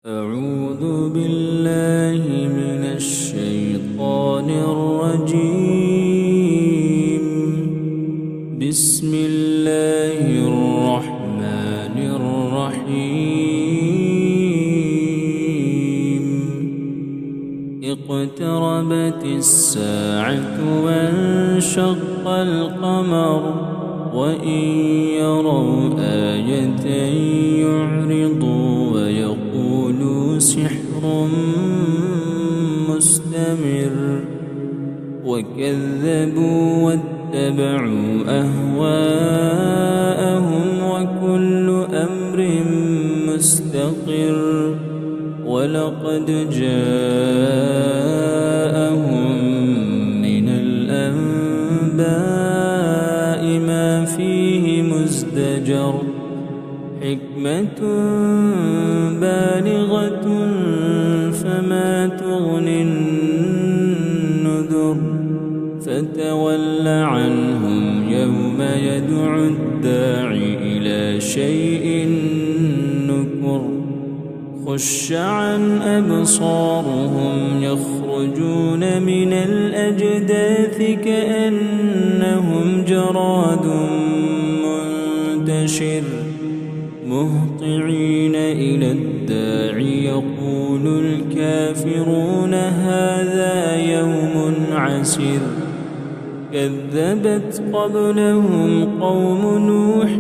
أعوذ بالله من الشيطان الرجيم. بسم الله الرحمن الرحيم. اقتربت الساعة وانشق القمر وإن يروا آية يعرضوا ويقولوا سحر مستمر وكذبوا واتبعوا أهواءهم وكل أمر مستقر ولقد جاءهم من الأنباء ما فيه مزدجر حكمة بالغة فما تغني النذر فتول عنهم يوم يدعو الداعي إلى شيء نكر خش عن أبصارهم يخرجون من الأجداث كأنهم جراد منتشر مهطعين إلى الداعي يقول الكافرون هذا يوم عسر كذبت قبلهم قوم نوح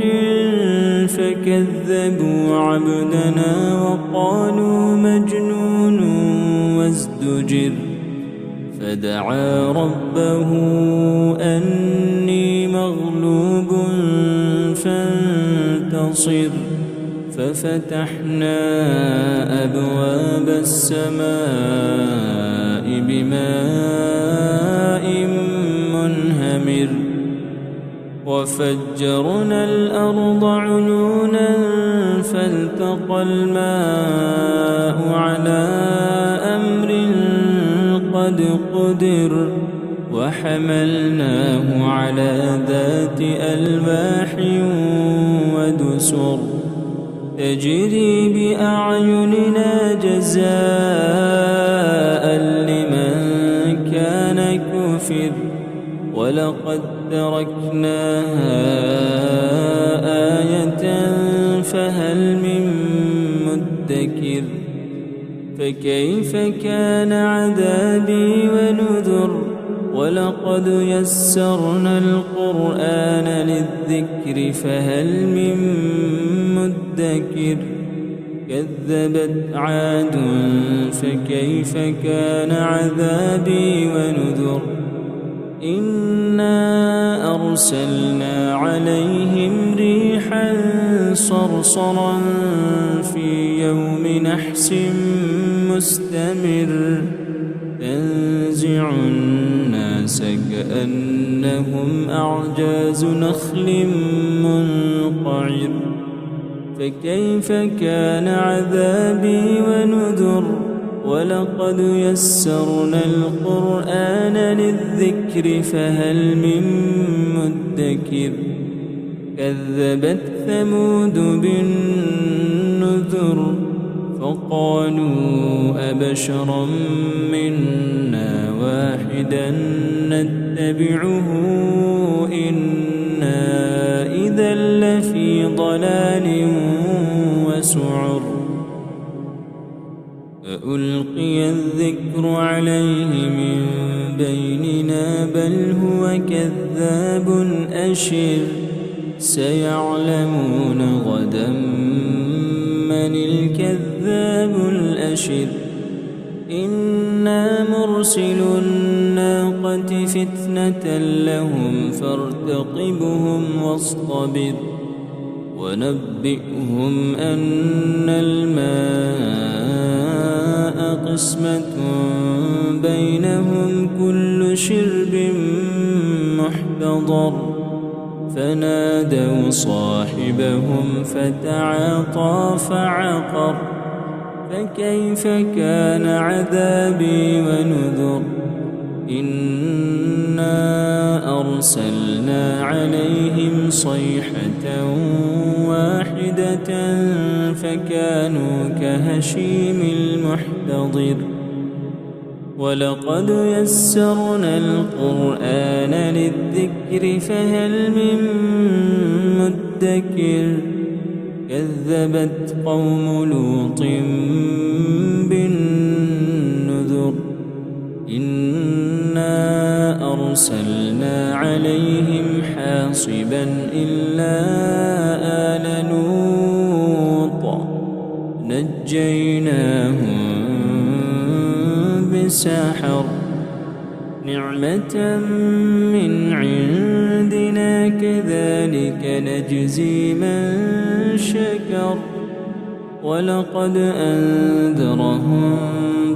فكذبوا عبدنا وقالوا مجنون وازدجر فدعا ربه أني مغلوب فانتصر ففتحنا أبواب السماء بماء منهمر وفجرنا الأرض عيونا فالتقى الماء على أمر قد قدر وحملناه على ذات ألواح ودسر تجري بأعيننا جزاء لمن كان كفر ولقد تركناها آية فهل من مدكر فكيف كان عذابي ونذر ولقد يسرنا القرآن للذكر فهل من مدكر كذبت عاد فكيف كان عذابي ونذر إنا أرسلنا عليهم ريحا صرصرا في يوم نحس مستمر تنزع الناس كأنهم أعجاز نخل منقعر فكيف كان عذابي ونذر ولقد يسرنا القرآن للذكر فهل من مدكر كذبت ثمود بالنذر فقالوا أبشرا منا واحدا نتبعه إنا إذا لفي ضلال وسعر فألقي الذكر عليه من بيننا بل هو كذاب أشر سيعلمون غدا من الكذاب الأشر إنا مرسل الناقة فتنة لهم فارتقبهم واصطبر ونبئهم أن الماء قسمة بينهم كل شرب محتضر فنادوا صاحبهم فتعاطى فعقر فكيف كان عذابي ونذر إنا أرسلنا عليهم صيحة واحدة فكانوا كهشيم المحتضر ولقد يسرنا القرآن للذكر فهل من مدكر كذبت قوم لوط بالنذر إنا أرسلنا عليهم حاصبا إلا آل لوط نجيناهم بسحر نعمة من عندنا كذلك نجزي من شكر ولقد أنذرهم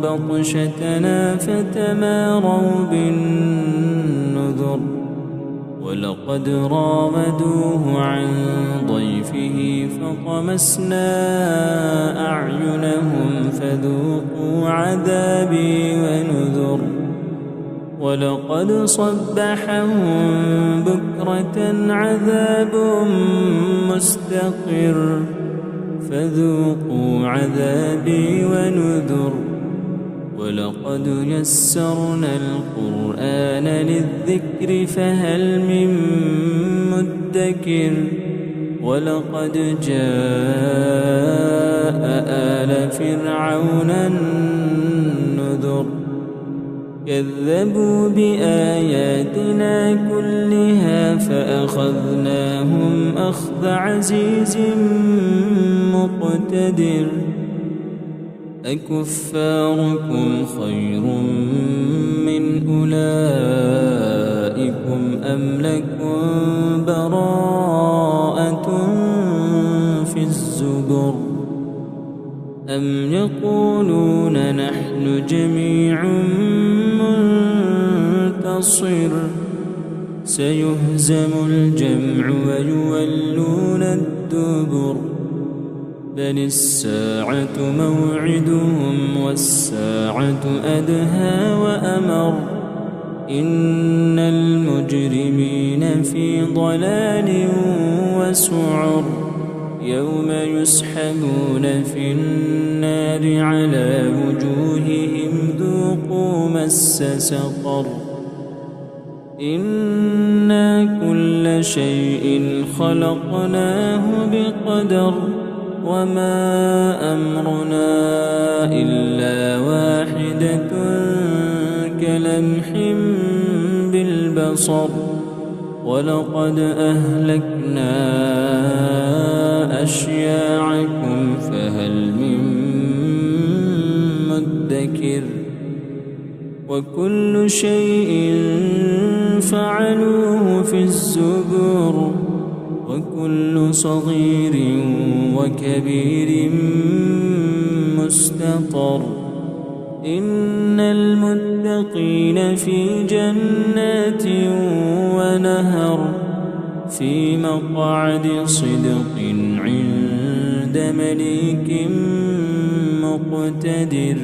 بطشتنا فتماروا بالنذر ولقد راودوه عن ضيفه فطمسنا أعينهم فذوقوا عذابي ونذر ولقد صبحهم بكرة عذاب مستقر فذوقوا عذابي ونذر ولقد يسرنا القرآن للذكر فهل من مدكر ولقد جاء آل فرعون النذر كذبوا بآياتنا كلها فأخذناهم أخذ عزيز مقتدر أكفاركم خير من أولئكم أم لكم براءة في الزبر أم يقولون نحن جميع منتصر سيهزم الجمع ويولون الدبر بل الساعة موعدهم والساعة أدهى وأمر إن المجرمين في ضلال وسعر يوم يسحبون في النار على وجوههم ذوقوا مس سقر إنا كل شيء خلقناه بقدر وما أمرنا إلا واحدة كلمح بالبصر ولقد أهلكنا أشياعكم فهل من مدكر وكل شيء فعلوه في الزبر وكل صغير وكبير مستطر إن المتقين في جنات ونهر في مقعد صدق عند مليك مقتدر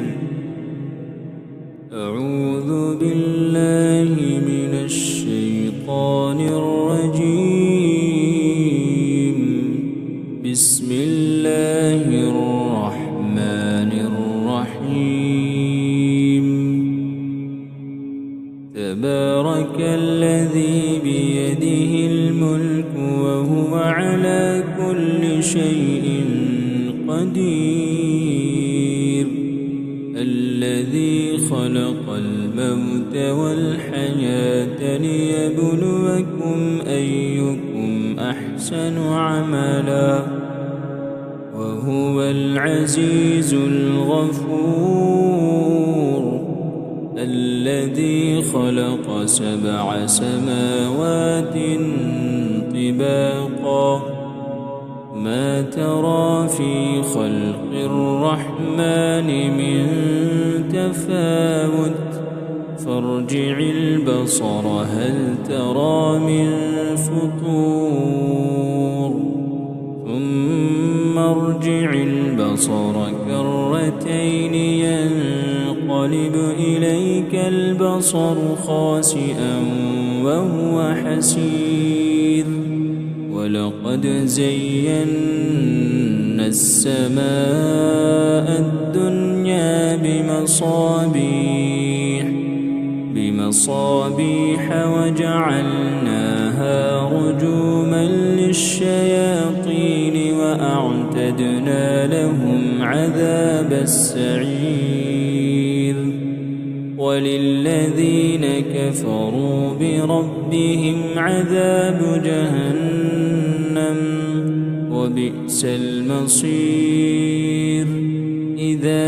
أعوذ بالله من الشيطان الرجيم بسم الله الرحمن الرحيم تبارك الذي بيده الملك وهو على كل شيء قدير الذي خلق الموت والحياة ليبلوكم أيكم أحسن عملا وهو العزيز الغفور الذي خلق 7 سماوات طباقا ما ترى في خلق الرحمن من تفاوت فارجع البصر هل ترى من فطور ثم ارجع البصر كرتين ينقلب إليك البصر خاسئا وهو حسير ولقد زينا السماء الدنيا بمصابيح وجعلناها رجوما للشياطين وأعتدنا لهم عذاب السعير وللذين كفروا بربهم عذاب جهنم وبئس المصير إذا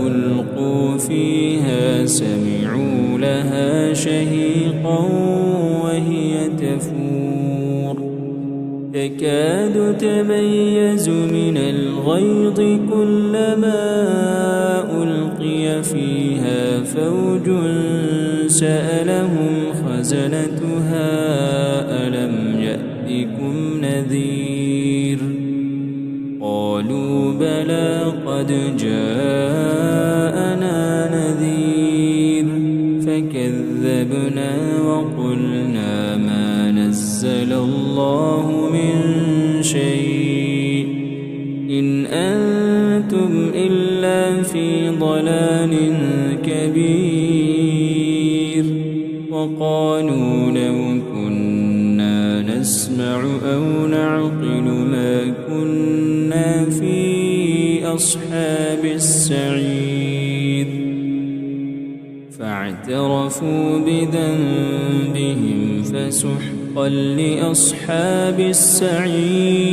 ألقوا فيها سمعوا لها شهيقا وهي تفور تكاد تميز من الغيظ كلما ألقي فيها فوج سألهم خزنتها ألم يأتكم نذير قالوا بلى قد جاءنا نذير فكذبنا وقلنا ما نزل الله من شيء إن أنتم إلا في ضلال كبير وقالوا لو كنا نسمع أو نعقل ما كنا في أصحاب السعير فاعترفوا بذنبهم فسحقا لأصحاب السعير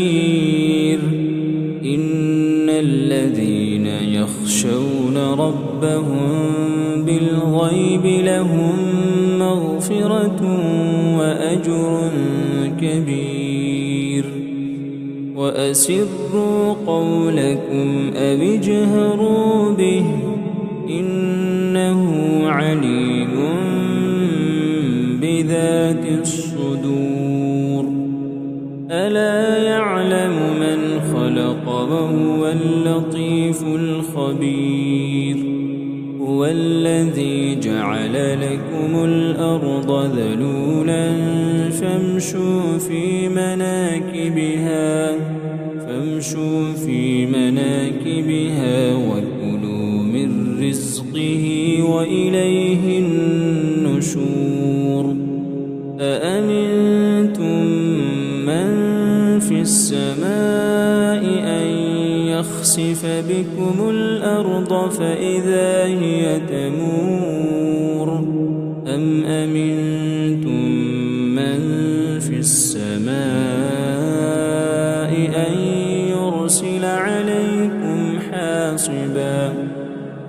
إن الذين يخشون ربهم بالغيب لهم مغفرة وأجر كبير وأسروا قولكم أو اجهروا به إنه عليم بذات الصدور ألا يعلم من خلق وهو اللطيف الخبير هو الذي جعل لكم الأرض ذلولا فامشوا في مناكبها وكلوا من رزقه وإليه النشور أأمنتم من في السماء أن يخسف بكم الأرض فإذا هي تمور أم أمنتم من في السماء أن يرسل عليكم حاصبا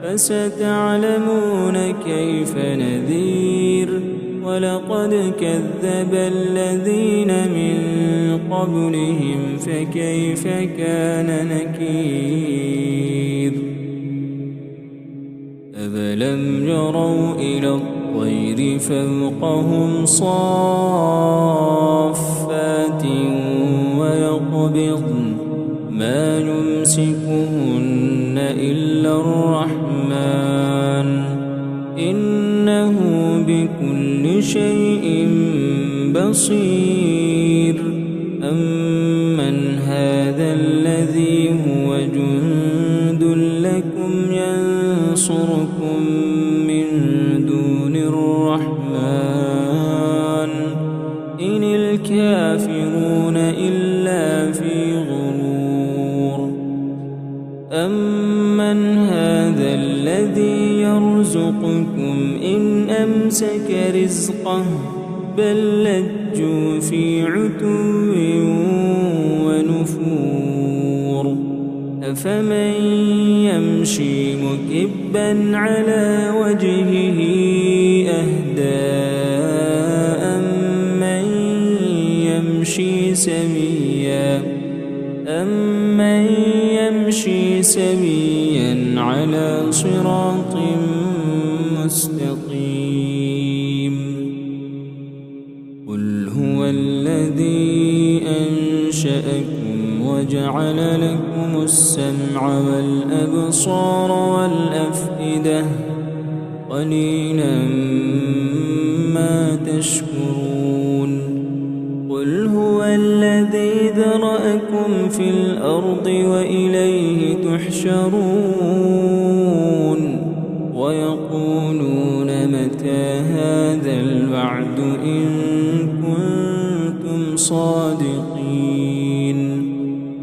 فستعلمون كيف نذير ولقد كذب الذين من قبلهم فكيف كان نكير أفلم يروا إلى الطير فوقهم صافات ويقبضن ما يمسكهن إلا الرحمن إنه بكل شيء بصير أمن هذا الذي هو جند لكم ينصركم من دون الرحمن إن الكافرون إلا في غرور أمن هذا الذي يرزقكم إن أمسك رزقه بل لجوا في عتو ونفور أفمن يمشي مكبا على وجهه أهدى أمن يمشي سويا على صراط مستقيم قل هو الذي أنشأكم وجعل لكم السمع والأبصار والأفئدة قليلا ما تشكرون قل هو الذي ذرأكم في الأرض وإليه تحشرون ويقولون متى هذا الوعد إن كنتم صادقين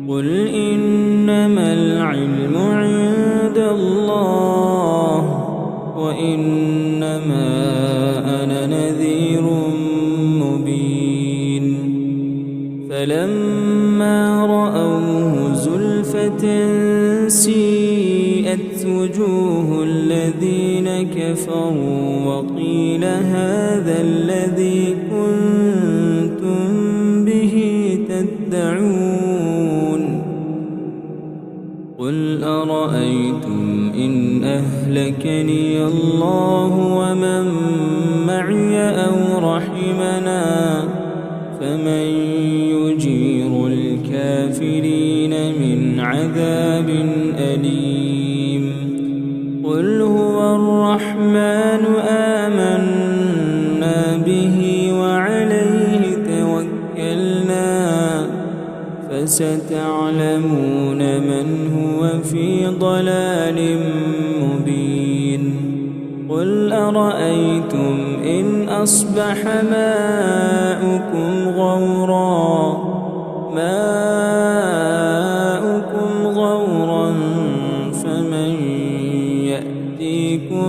قل إنما العلم عند الله وإنما أنا نذير مبين فلما رأوه زلفة سيئت وجوه الذين كفروا وقيل هذا الذي كنتم به تدعون قل أرأيتم إن أهلكني الله ومن معي أو رحمنا فمن يجير الكافرين من عذاب أليم قل هو الرحمن آمنا به وعليه توكلنا فستعلمون من هو في ضلال مبين قل أرأيتم إن أصبح ماؤكم غورا فمن يأتيكم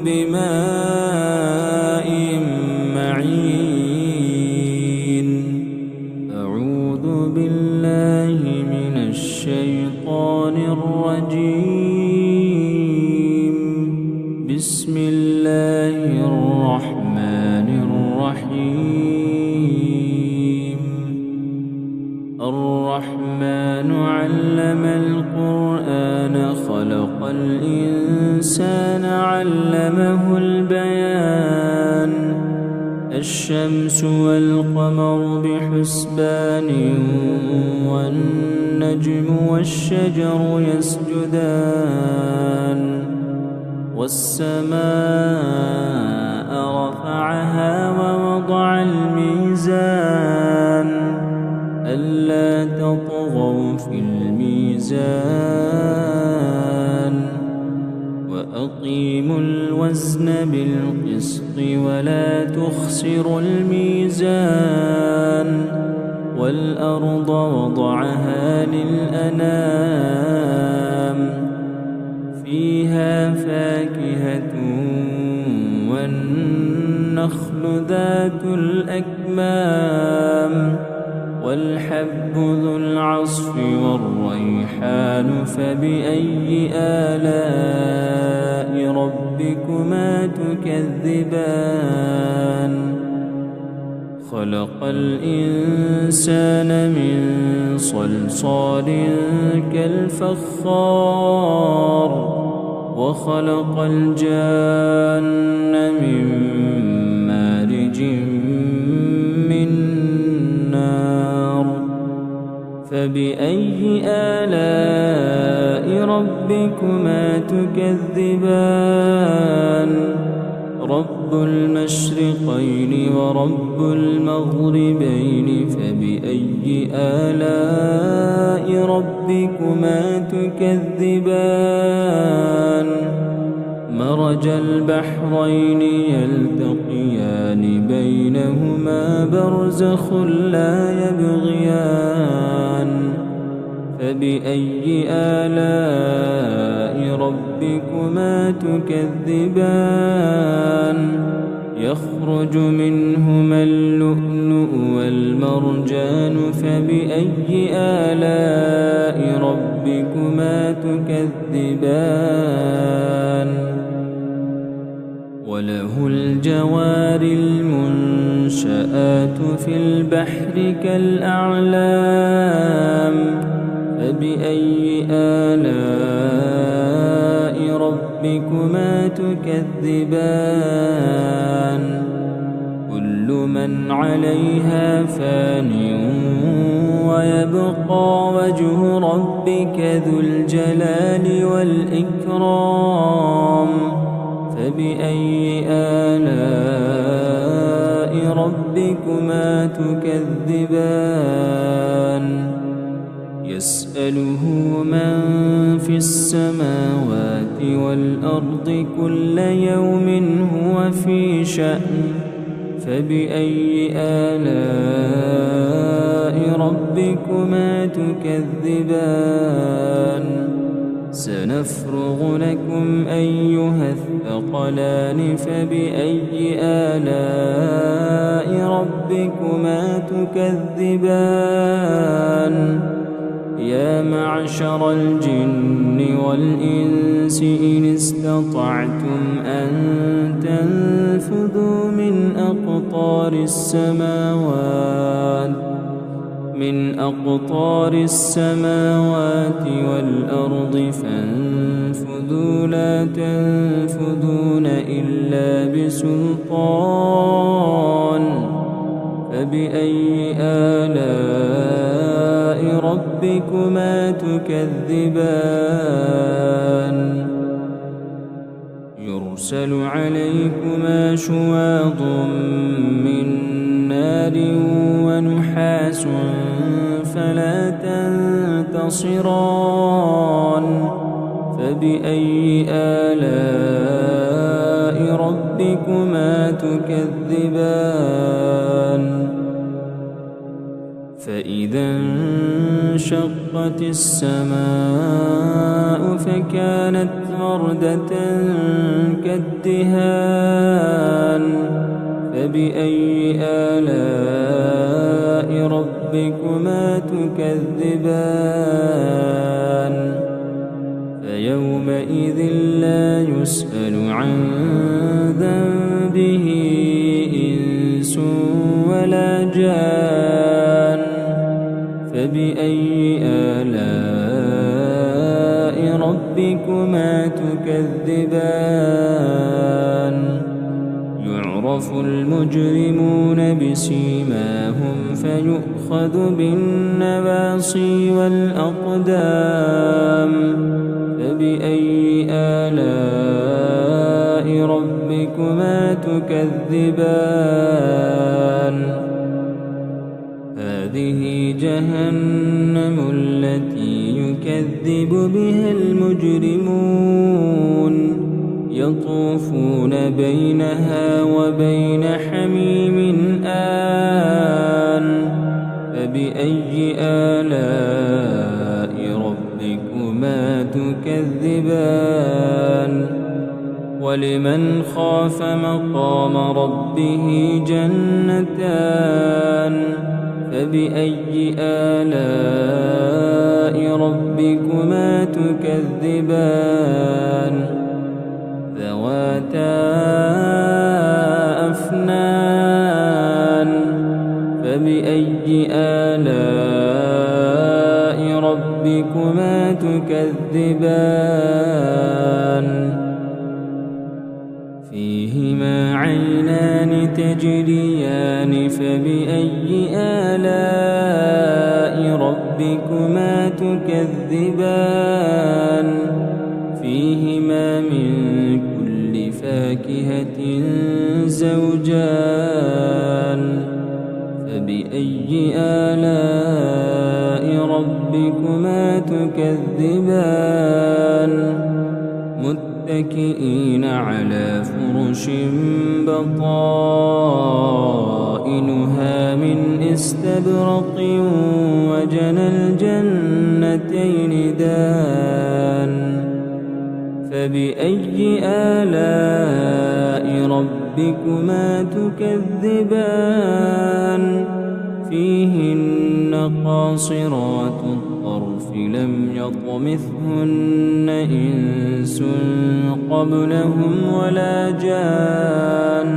بماء معين أعوذ بالله من الشيطان الرجيم بسم الله الرحمن الرحيم الرحمن علم القرآن خلق الإنسان علمه البيان الشمس والقمر بحسبان والنجم والشجر يسجدان والسماء رفعها ووضع الميزان ألا تطغوا في الميزان وأقيموا الوزن بالقسط ولا تخسروا الميزان والأرض وضعها للأنام فيها فاكهة والنخل ذات الأكمام والحب ذو العصف والريحان فبأي آلاء ربكما تكذبان خلق الإنسان من صلصال كالفخار وخلق الجان من مارج من نار فبأي آلاء ربكما تكذبان رب المشرقين ورب المغربين فبأي آلاء ربكما تكذبان مرج البحرين يلتقيان بينهما برزخ لا يبغيان فبأي آلاء ربكما تكذبان يخرج منهما اللؤلؤ والمرجان فبأي آلاء ربكما تكذبان وله الجوار المنشآت في البحر كالأعلام فبأي آلاء ربكما تكذبان كل من عليها فان ويبقى وجه ربك ذو الجلال والإكرام فبأي آلاء ربكما تكذبان يسأله من في السماوات والأرض كل يوم هو في شأن فبأي آلاء ربكما تكذبان سنفرغ لكم أيها الثقلان فبأي آلاء ربكما تكذبان يا معشر الجن والإنس إن استطعتم أن تنفذوا من أقطار السماوات والأرض فانفذوا لا تنفذون إلا بسلطان فبأي آلاء ربكما تكذبان يرسل عليكما شواظ من نار ونحاس فلا تنتصران فبأي آلاء ربكما تكذبان فإذا انشقت السماء فكانت وردة كالدهان فبأي آلاء ربكما تكذبان فيومئذ لا يسأل عن ذنبه إنس ولا جان فبأي آلاء ربكما تكذبان يعرف المجرمون بسيماهم فيؤخذ بالنواصي والأقدام فبأي آلاء ربكما تكذبان هذه جهنم التي يكذب بها المجرمون يطوفون بينها وبين حميم آن فبأي آلاء ربكما تكذبان ولمن خاف مقام ربه جنتان فبأي آلاء ربكما تكذبان ذواتا أفنان فبأي آلاء ربكما تكذبان فيهما عينان تجريان فبأي آلاء ربكما تكذبان فيهما من كل فاكهة زوجان فبأي آلاء ربكما تكذبان متكئين على فرش بطائنها من استبرق وجنى الجنتين دان فبأي آلاء ربكما تكذبان فيهن قاصرات الطرف لم يطمثهن إنس قبلهم ولا جان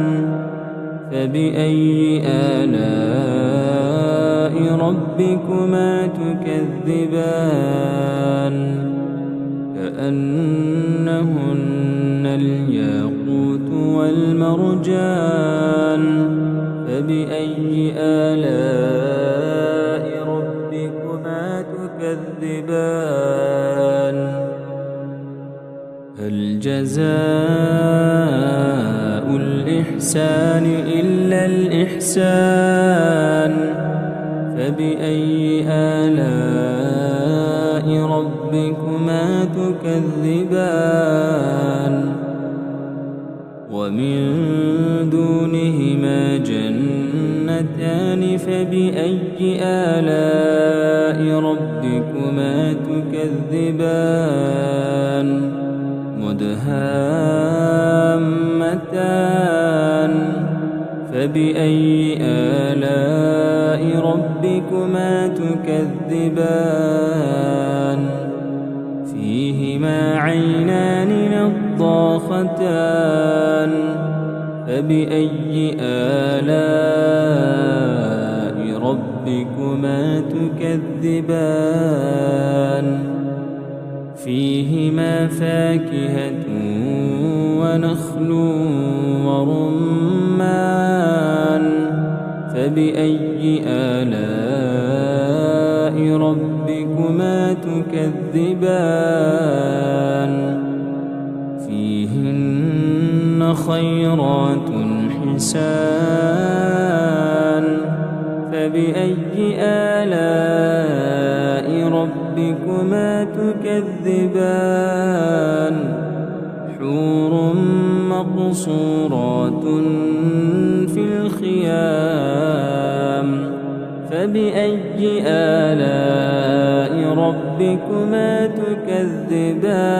فبأي آلاء ربكما تكذبان كأنهن الياقوت والمرجان فبأي آلاء ربكما تكذبان هل جزاء الإحسان الإحسان إلا الإحسان فبأي آلاء ربكما تكذبان ومن دونهما جنتان فبأي آلاء ربكما تكذبان مدهامتان فبأي آلاء ربكما تكذبان فيهما عينان نضاختان فبأي آلاء ربكما تكذبان فيهما فاكهة ونخل ورمان فبأي آلاء ربكما تكذبان فيهن خيرات حسان فبأي آلاء ربكما تكذبان حور مقصورات في الخيام فبأي آلاء ربكما تكذبان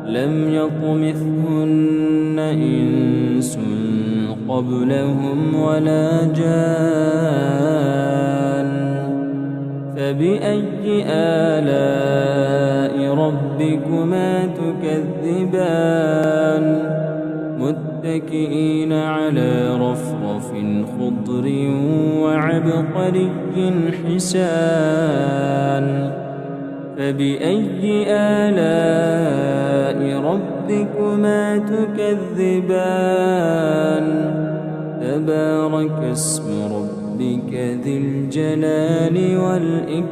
لم يطمثهن إنس قبلهم ولا جان فبأي آلاء ربكما تكذبان متكئين على رفرف خضر وعبقري حسان فبأي آلاء ربكما تكذبان تبارك اسم ربك ذي الجلال والإكرام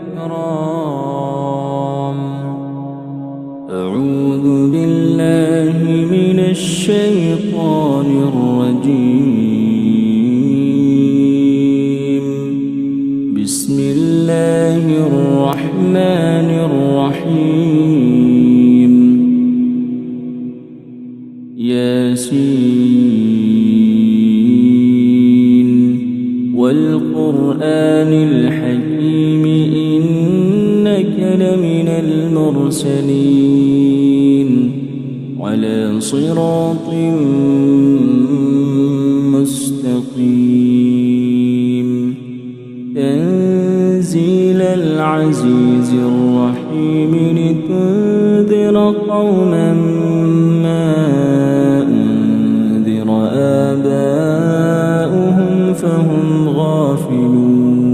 أعوذ بالله من الشيطان الرجيم بسم الله الرحمن الرحيم ياسين والقرآن الحكيم إنك لمن المرسلين على صراط مستقيم تنزيل العزيز الرحيم لتنذر قوما ما أنذر آباؤهم فهم غافلون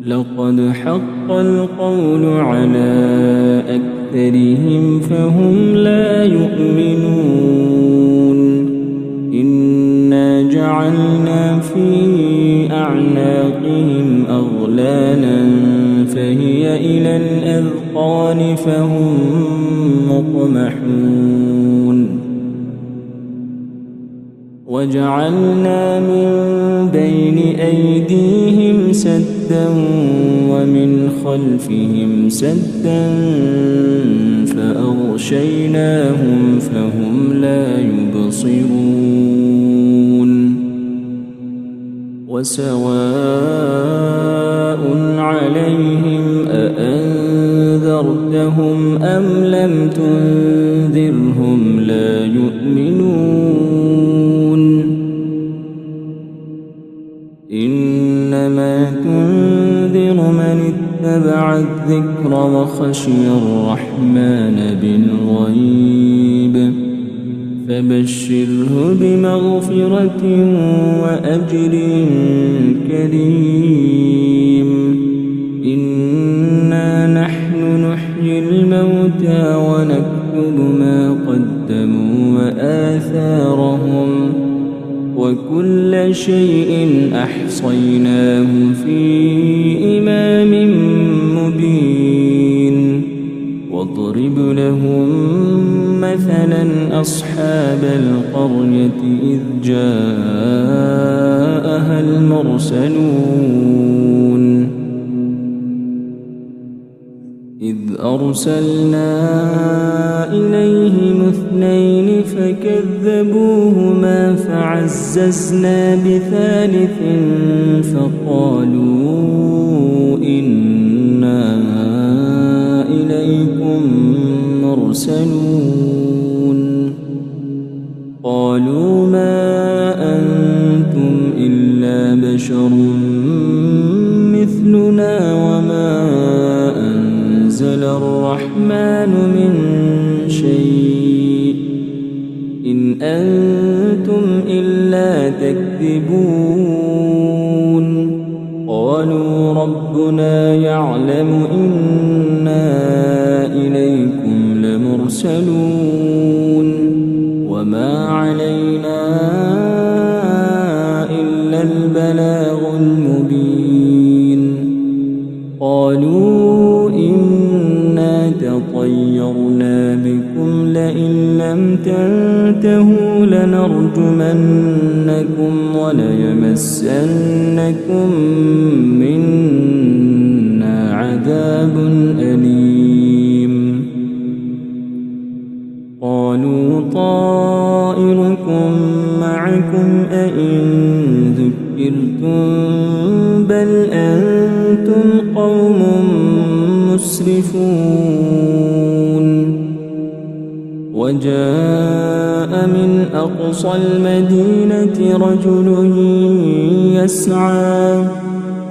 لقد حق القول على أكثرهم فهم لا يؤمنون إنا جعلنا في أعناقهم أغلالا فهي إلى الأذقان فهم مقمحون وجعلنا من بين أيديهم سدا ومن خلفهم سدا فأغشيناهم فهم لا يبصرون وسواء عليهم أأنذرتهم أم لم تنذرهم لا يؤمنون إنما تنذر من اتبع الذكر وخشي الرحمن بالغيب فبشره بمغفرة وأجر كريم إنا نحن نحيي الموتى ونكتب ما قدموا وآثارهم وكل شيء أحصيناه في إمام مبين واضرب لهم مثلا أصحاب القرية إذ جاءها المرسلون إذ أرسلنا إليهم 2 فكذبوهما فعززنا ب3 فقالوا إنا إليكم مرسلون قالوا ما أنتم إلا بشر مثلنا وما أنزل الرحمن من شيء إن أنتم إلا تكذبون قالوا ربنا يعلم إنا إليكم لمرسلون وما علينا إلا البلاغ المبين قالوا إنا تطيرنا بكم لئن لم تنتهوا لنرجمنكم وليمسنكم منا عذاب أليم قالوا طائركم معكم أئن ذكرتم بل أنتم قوم مسرفون وجاء من أقصى المدينة رجل يسعى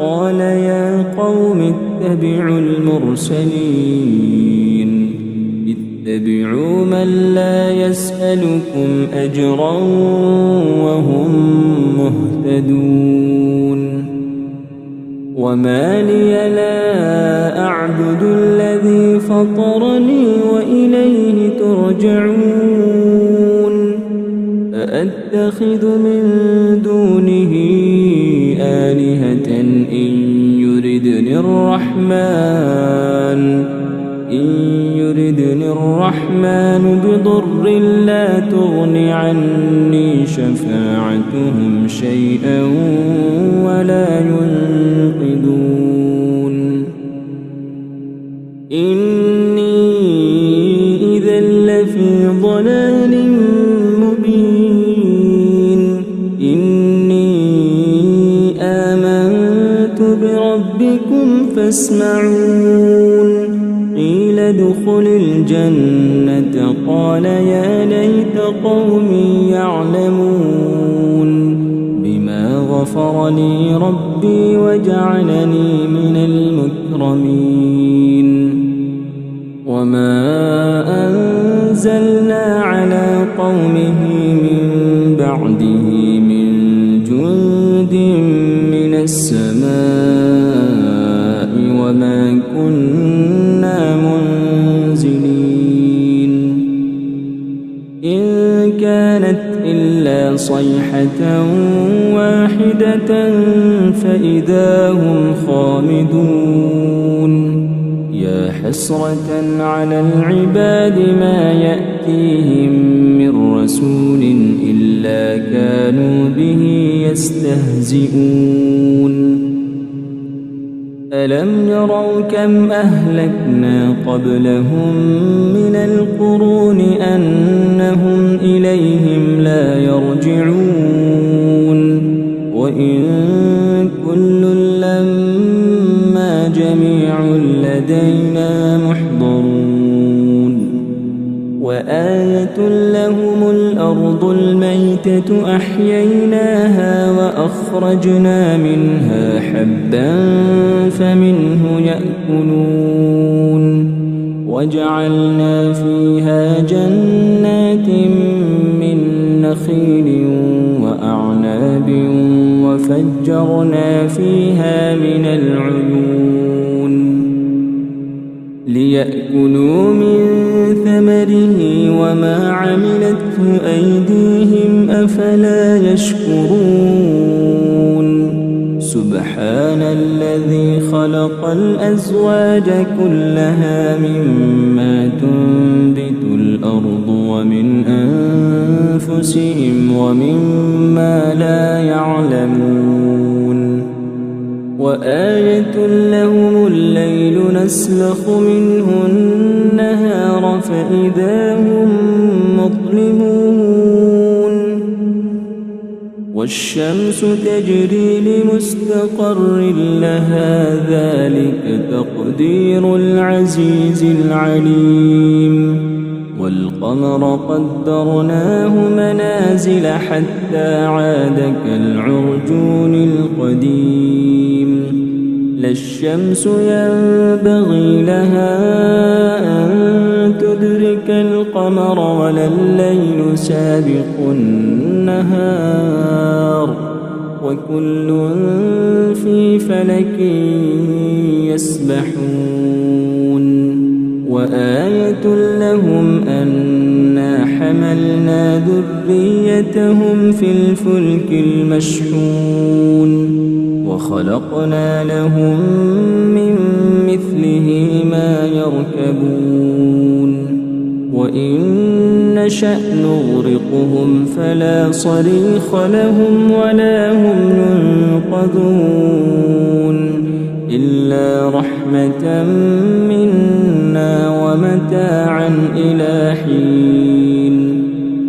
قال يا قوم اتبعوا المرسلين اتبعوا من لا يسألكم أجرا وهم مهتدون وما لي لا أعبد الذي فطرني وإليه ترجعون أأتخذ من دونه آلهة إن يردني الرحمن بضر لا تغن عني شفاعتهم شيئا ولا ينقذون إني إذا لفي ضلال مبين إني آمنت بربكم فاسمعون قيل ادخل الجنة قال يا ليت قومي يعلمون بما غفر لي ربي وجعلني من المكرمين وما أنزلنا على قومه من بعده من جند من السماء وما كنا منزلين إن كانت إلا صيحة واحدة فإذا هم خامدون يا حسرة على العباد ما يأتيهم من رسول إلا كانوا به يستهزئون ألم يروا كم أهلكنا قبلهم من القرون أنهم إليهم لا يرجعون وإن كل لما جميع لدينا محضرون وآية لهم الأرض الميتة أحييناها وأخرجنا منها حبا فمنه يأكلون وجعلنا فيها جنات من نخيل وأعناب وفجرنا فيها من العيون ليأكلوا من ثمره وما عملته أيديهم أفلا يشكرون سبحان الذي خلق الأزواج كلها مما تنبت الأرض ومن أنفسهم ومما لا يعلمون وآية لهم الليل نسلخ منه النهار فإذا هم مظلمون والشمس تجري لمستقر لها ذلك تقدير العزيز العليم والقمر قدرناه منازل حتى عاد كالعرجون القديم لا الشمس ينبغي لها أن تدرك القمر ولا الليل سابق النهار وكل في فلك يسبحون وآية لهم أنا حملنا ذريتهم في الفلك المشحون وخلقنا لهم من مثله ما يركبون وإن نشأ نغرقهم فلا صريخ لهم ولا هم ينقذون إلا رحمة منا ومتاعا إلى حين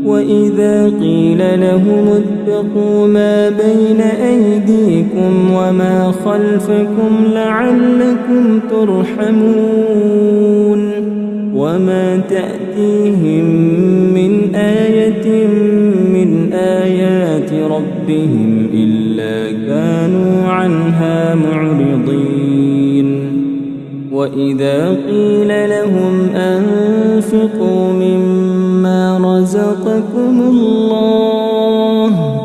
وإذا قيل لهم اتقوا ما بين أيديكم وما خلفكم لعلكم ترحمون وما تأتيهم من آية من آيات ربهم إلا كانوا عنها معرضين وإذا قيل لهم أنفقوا مما رزقكم الله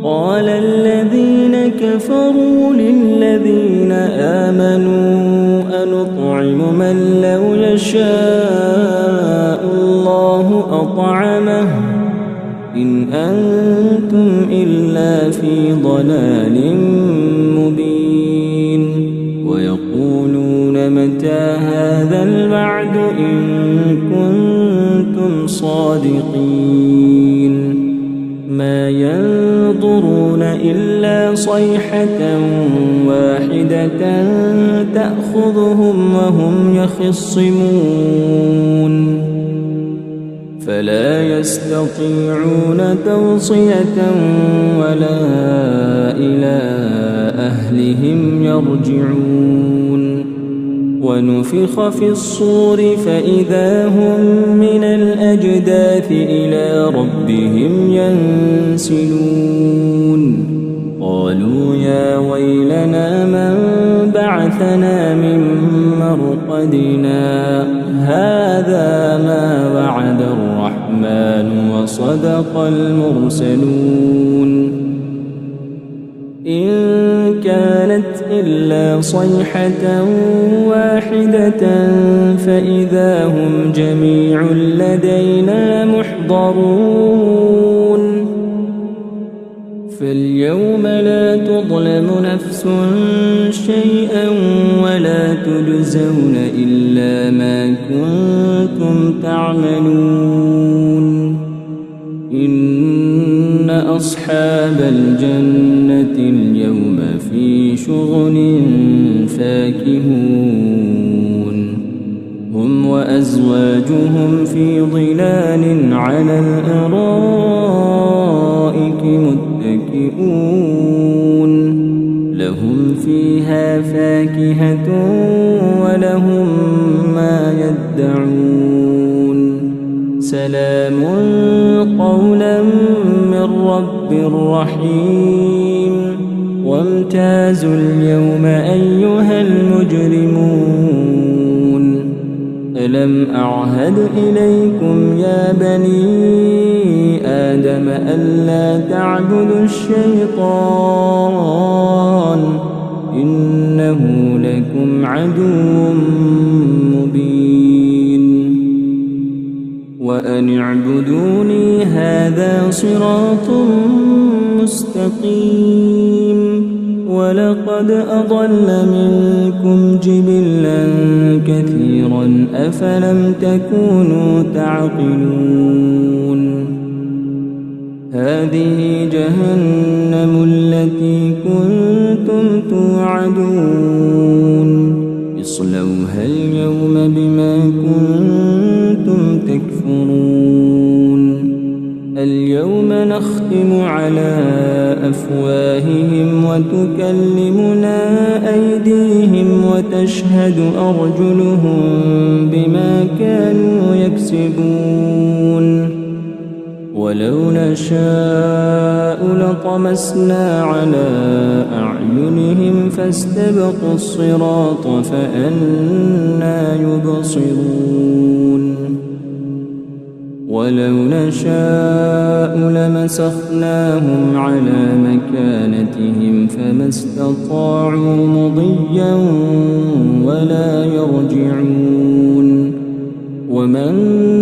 قال الذين كفروا للذين آمنوا أنطعم من لو يشاء الله أطعمه إن أنتم إلا في ضلال مبين ويقولون متى هذا الوعد إن كنتم صادقين ما ينظرون إلا صيحة واحدة تأخذهم وهم يخصمون فلا يستطيعون توصية ولا إلى أهلهم يرجعون ونفخ في الصور فإذا هم من الأجداث إلى ربهم ينسلون قالوا يا ويلنا من بعثنا من مرقدنا هذا ما وعد الرحمن وصدق المرسلون إن كانت إلا صيحة واحدة فإذا هم جميع لدينا محضرون فاليوم لا تظلم نفس شيئا ولا تجزون إلا ما كنتم تعملون إن أصحاب الجنة اليوم في شغل فاكهون هم وأزواجهم في ظلال على الأرائك متكئون لهم فيها فاكهة ولهم ما يدعون سلام قولا من رب رحيم وامتازوا اليوم أيها المجرمون ألم أعهد إليكم يا بني آدم ألا تعبدوا الشيطان إنه لكم عدو مبين وأن اعبدوني هذا صراط مستقيم ولقد أضل منكم جبلا كثيرا أفلم تكونوا تعقلون هذه جهنم التي كنتم توعدون اصلوها اليوم بما كنتم تكفرون اليوم نختم على أفواههم وتكلمنا أيديهم وتشهد أرجلهم بما كانوا يكسبون ولو نشاء لطمسنا على أعينهم فاستبقوا الصراط فأنى يبصرون ولو نشاء لمسخناهم على مكانتهم فما استطاعوا مضيا ولا يرجعون ومن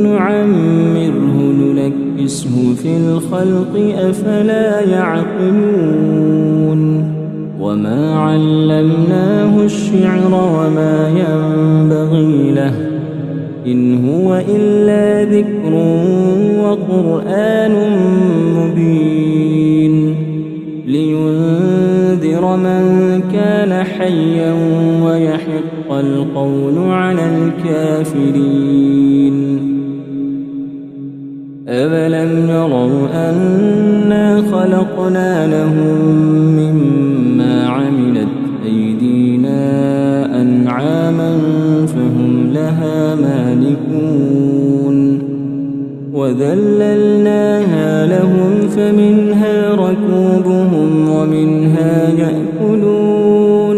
نعمره ننكسه في الخلق أفلا يعقلون وما علمناه الشعر وما ينبغي له إن هو إلا ذكر وقرآن مبين لينذر من كان حيا ويحق القول على الكافرين أولم يروا أنا خلقنا لهم مما عملت أيدينا أنعاما فهم لها مالكون وذللناها لهم فمنها ركوبهم ومنها يأكلون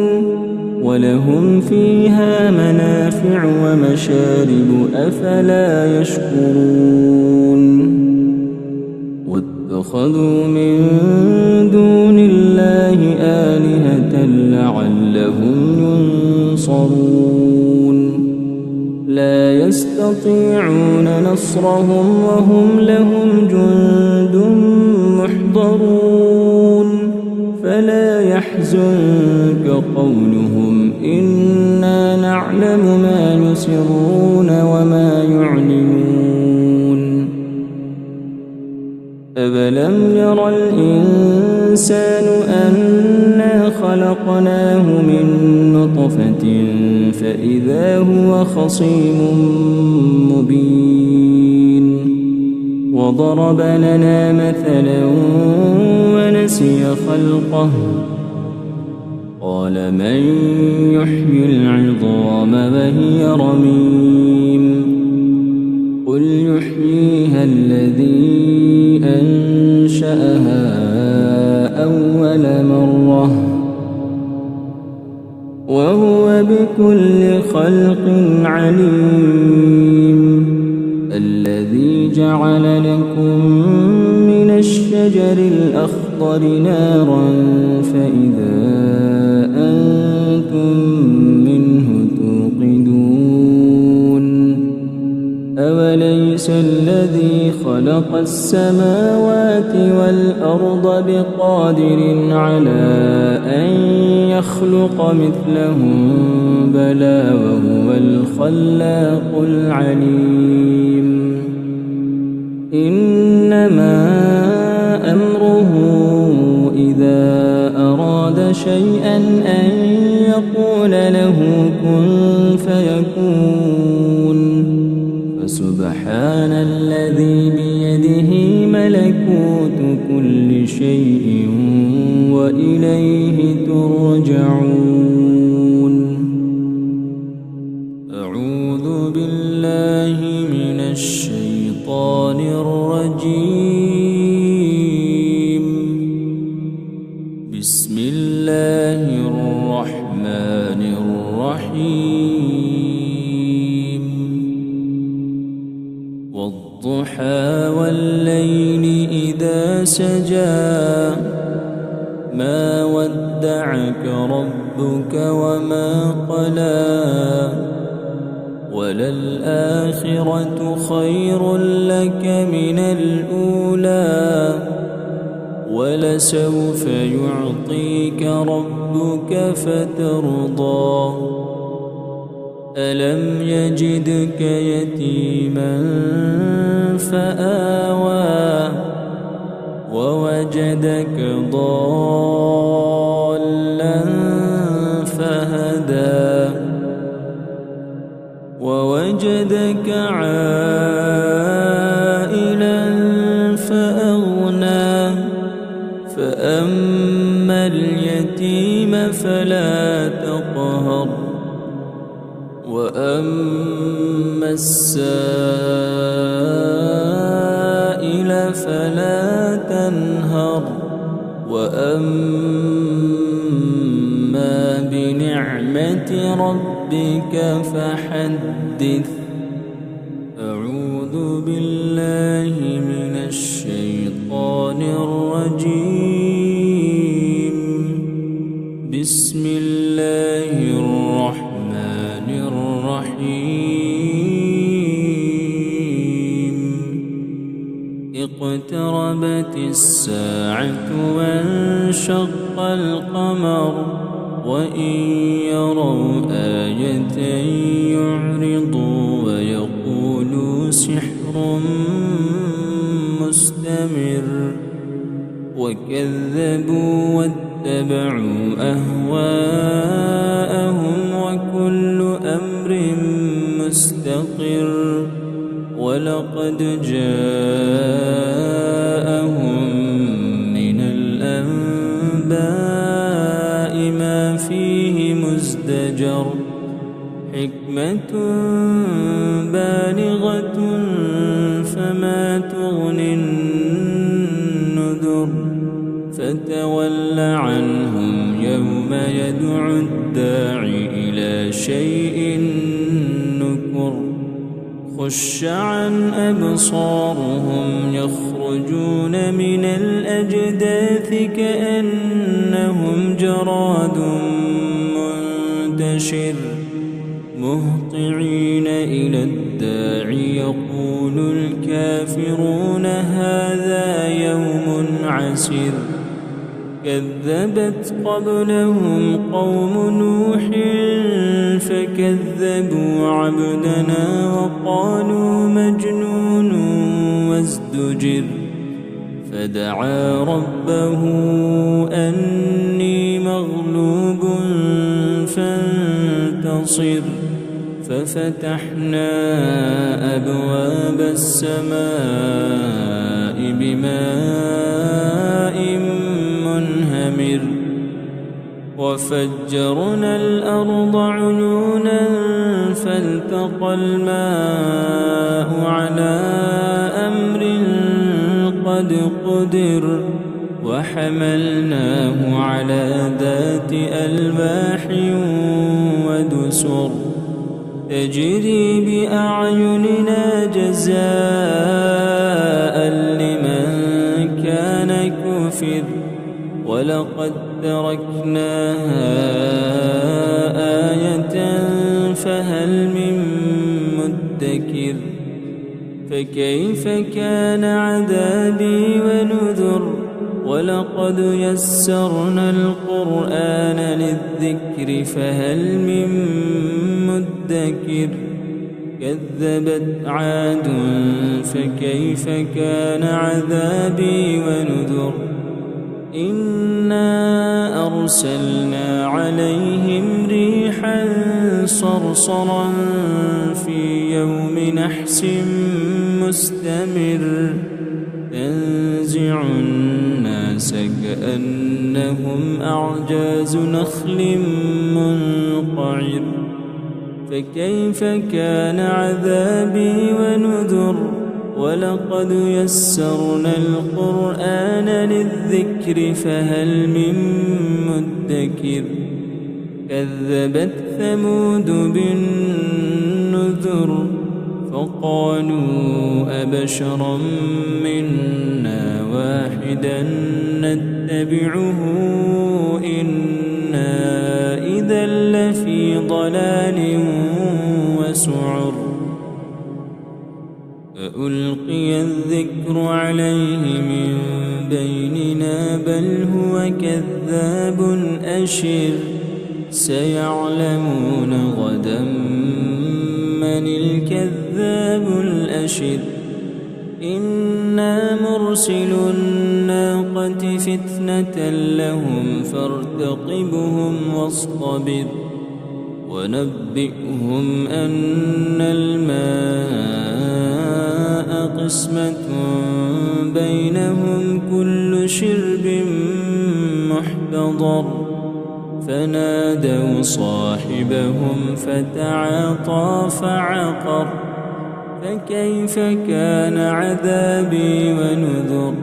ولهم فيها منافع ومشارب أفلا يشكرون واتخذوا من دون الله آلهة لعلهم ينصرون لا يستطيعون نصرهم وهم لهم جند محضرون فلا يحزنك قولهم إنا نعلم ما يسرون وما يعلنون أفلم ير الإنسان أنا خلقناه من نطفة فإذا هو خصيم مبين وضرب لنا مثلا ونسي خلقه قال من يحيي العظام وهي رميم قل يحييها الذي أنشأها أول مرة وهو بكل خلق عليم الذي جعل لكم من الشجر الأخضر نارا فإذا أنتم منه توقدون أوليس الذي خلق السماوات والأرض بقادر على أن يخلق مثلهم بلى وهو الخلاق العليم إنما أمره إذا أراد شيئا أن يقول له كن فيكون فسبحان الذي بيده ملكوت كل شيء وإليه ترجعون أعوذ بالله من الشيطان الرجيم بسم الله الرحمن الرحيم والضحى والليل إذا سجى ما ودعك ربك وما قلى وللآخرة خير لك من الأولى ولسوف يعطيك ربك فترضى ألم يجدك يتيما فآوى ووجدك ضالا فهدى ووجدك عائلا فأغنى فأما اليتيم فلا تقهر وأما السائل فلا تنهر وأما بنعمة ربك فحدث أعوذ بالله من الشيطان الرجيم بسم الله الرحمن الرحيم اقتربت الساعة وانشق القمر وإن يروا آية يعرضوا ويقولوا سحر مستمر وكذبوا واتبعوا أهواءهم وكل أمر مستقر ولقد جاءهم من الأنباء ما فيه مزدجر حكمة بالغة فما تغني النذر فتول عنهم يوم يدعو الداعي إلى شيء نكر خش عن أبصارهم يخرجون من الأجداث كأنهم جراد منتشر مهطعين إلى الداعي يقول الكافرون هذا يوم عسر كذبت قبلهم قوم نوح فكذبوا عبدنا وقالوا مجنون وازدجر فدعا ربه أني مغلوب فانتصر ففتحنا أبواب السماء بماء منهمر وفجرنا الأرض عيونا فالتقى الماء على أمر قد قدر وحملناه على ذات ألواح ودسر تجري بأعيننا جزاء لمن كان كفر ولقد تركناها آية فهل من مدكر فكيف كان عذابي ونذر ولقد يسرنا القرآن للذكر فهل من مدكر كذبت عاد فكيف كان عذابي ونذر إنا أرسلنا عليهم ريحا صرصرا في يوم نحس مستمر تنزع الناس كأنهم أعجاز نخل منقعر فكيف كان عذابي ونذر ولقد يسرنا القرآن للذكر فهل من مدكر كذبت ثمود بالنذر فقالوا أبشرا منا واحدا نتبعه إنا إذا لفي ضلال وسعر ألقي الذكر عليه من بيننا بل هو كذاب أشر سيعلمون غدا من الكذاب الأشر إنا مرسل الناقة فتنة لهم فارتقبهم واصطبر ونبئهم أن الماء قسمة بينهم كل شرب محتضر فنادوا صاحبهم فتعاطى فعقر فكيف كان عذابي ونذر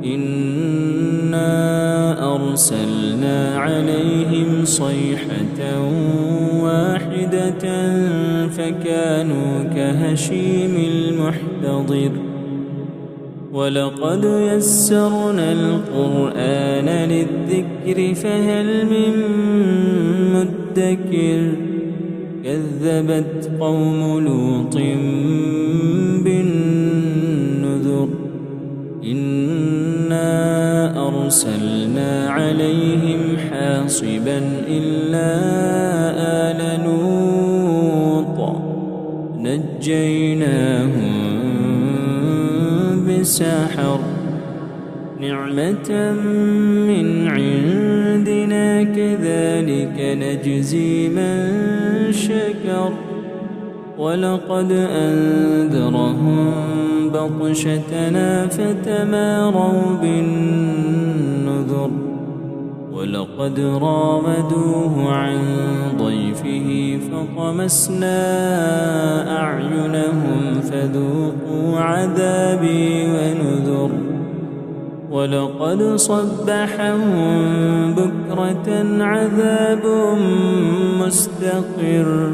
إنا أرسلنا عليهم صيحة واحدة فكانوا كهشيم المحتضر ولقد يسرنا القرآن للذكر فهل من مدكر كذبت قوم لوط بالنذر إنا أرسلنا عليهم حاصبا إلا آل لوط نجيناهم بسحر نعمة من عندنا كذلك نجزي من شكر ولقد أنذرهم بطشتنا فتماروا بالنذر ولقد راودوه عن ضيفه فطمسنا أعينهم فذوقوا عذابي ونذر ولقد صبحهم بكرة عذاب مستقر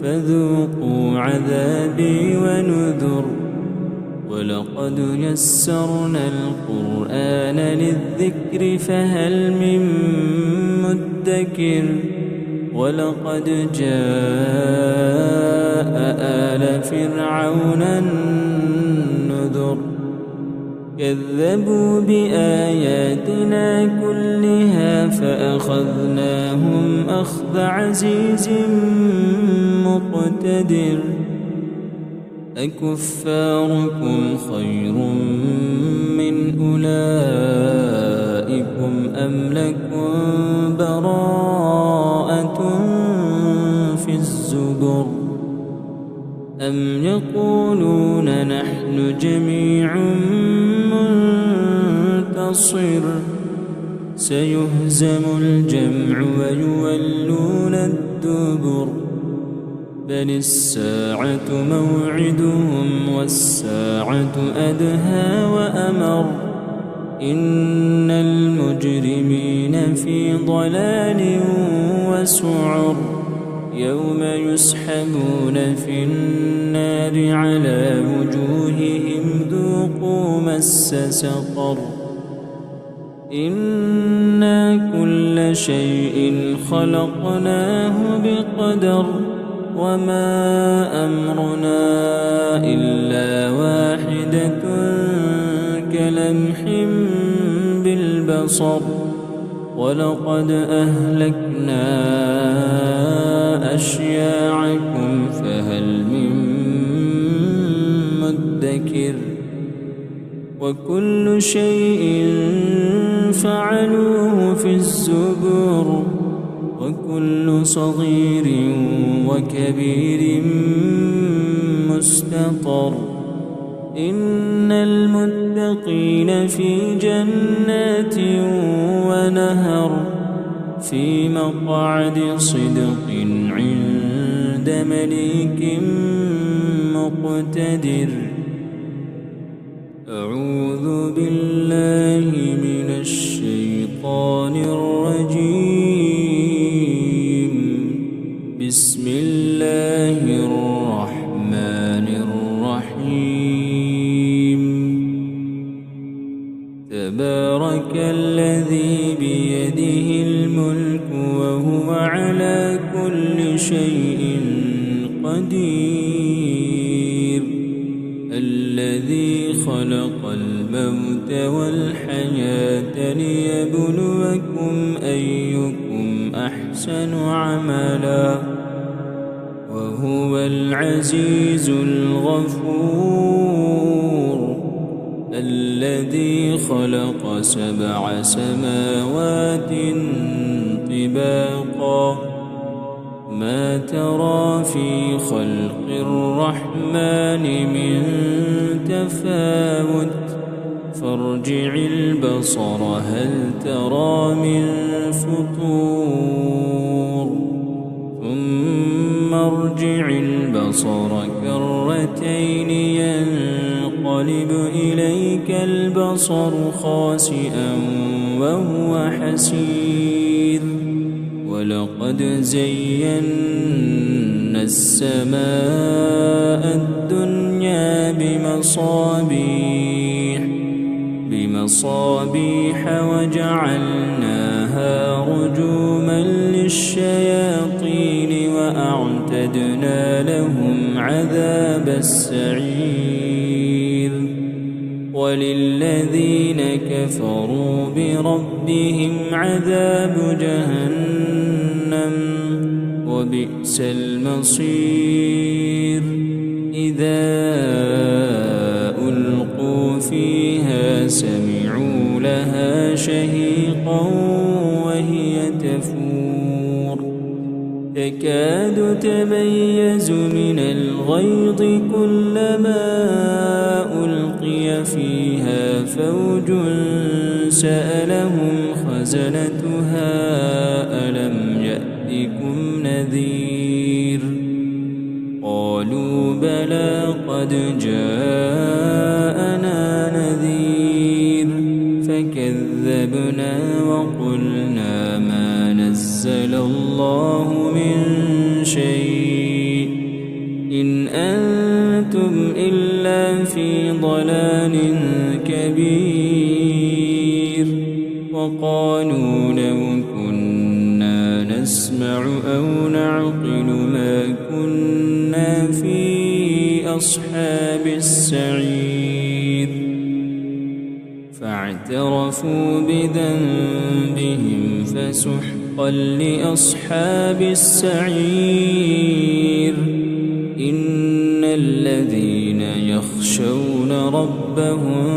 فذوقوا عذابي ونذر ولقد يسرنا القرآن للذكر فهل من مدكر ولقد جاء آل فرعون النذر كذبوا بآياتنا كلها فأخذناهم أخذ عزيز مقتدر أكفاركم خير من أولئكم أم لكم براءة في الزبر أم يقولون نحن جميع منتصر سيهزم الجمع ويولون الدبر بل الساعة موعدهم والساعة أدهى وأمر إن المجرمين في ضلال وسعر يوم يسحبون في النار على وجوههم ذوقوا مس سقر إنا كل شيء خلقناه بقدر وما أمرنا إلا واحدة كلمح بالبصر ولقد أهلكنا أشياعكم فهل من مدكر وكل شيء فعلوه في الزبر وكل صغير وكبير مستطر إن المتقين في جنات ونهر في مقعد صدق عند مليك مقتدر أعوذ بالله من الشيطان الرجيم بسم الله الرحمن الرحيم تبارك الذي بيده الملك وهو على كل شيء قدير والحياة ليبلوكم أيكم أحسن عملا وهو العزيز الغفور الذي خلق 7 سماوات طباقا ما ترى في خلق الرحمن من تفاوت فارجع البصر هل ترى من فطور ثم ارجع البصر كرتين ينقلب إليك البصر خاسئا وهو حسير ولقد زينا السماء الدنيا بمصابيح وجعلناها رجوما للشياطين وأعتدنا لهم عذاب السعير وللذين كفروا بربهم عذاب جهنم وبئس المصير إذا ألقوا فيها سمعوا لها شهيقا وهي تفور تكاد تميز من الغيظ كلما ألقي فيها فوج سألهم خزنتها ألم يأتكم نذير قالوا بلى قد جاءنا نذير فكذبنا وقلنا ما نزل الله من شيء إن أنتم إلا في ضلال كبير وقالوا لو كنا نسمع أو نعقل ما كنا في أصحاب السعير فاعترفوا بذنبهم فسحقا لأصحاب السعير إن الذين يخشون ربهم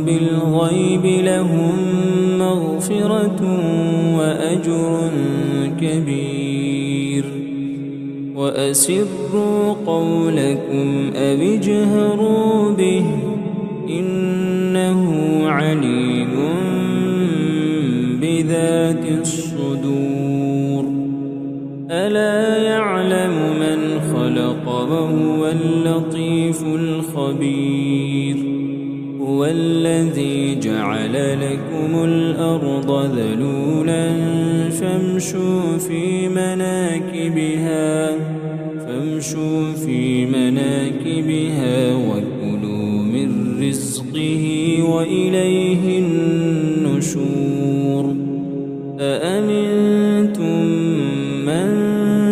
بالغيب لهم مغفرة وأجر كبير وأسروا قولكم أو اجهروا به إنه عليم بذات الصدور ألا يعلم من خلق وهو اللطيف الخبير هو الذي جعل لكم الأرض ذلولا فامشوا في مناكبها وكلوا من رزقه وإليه النشور أأمنتم من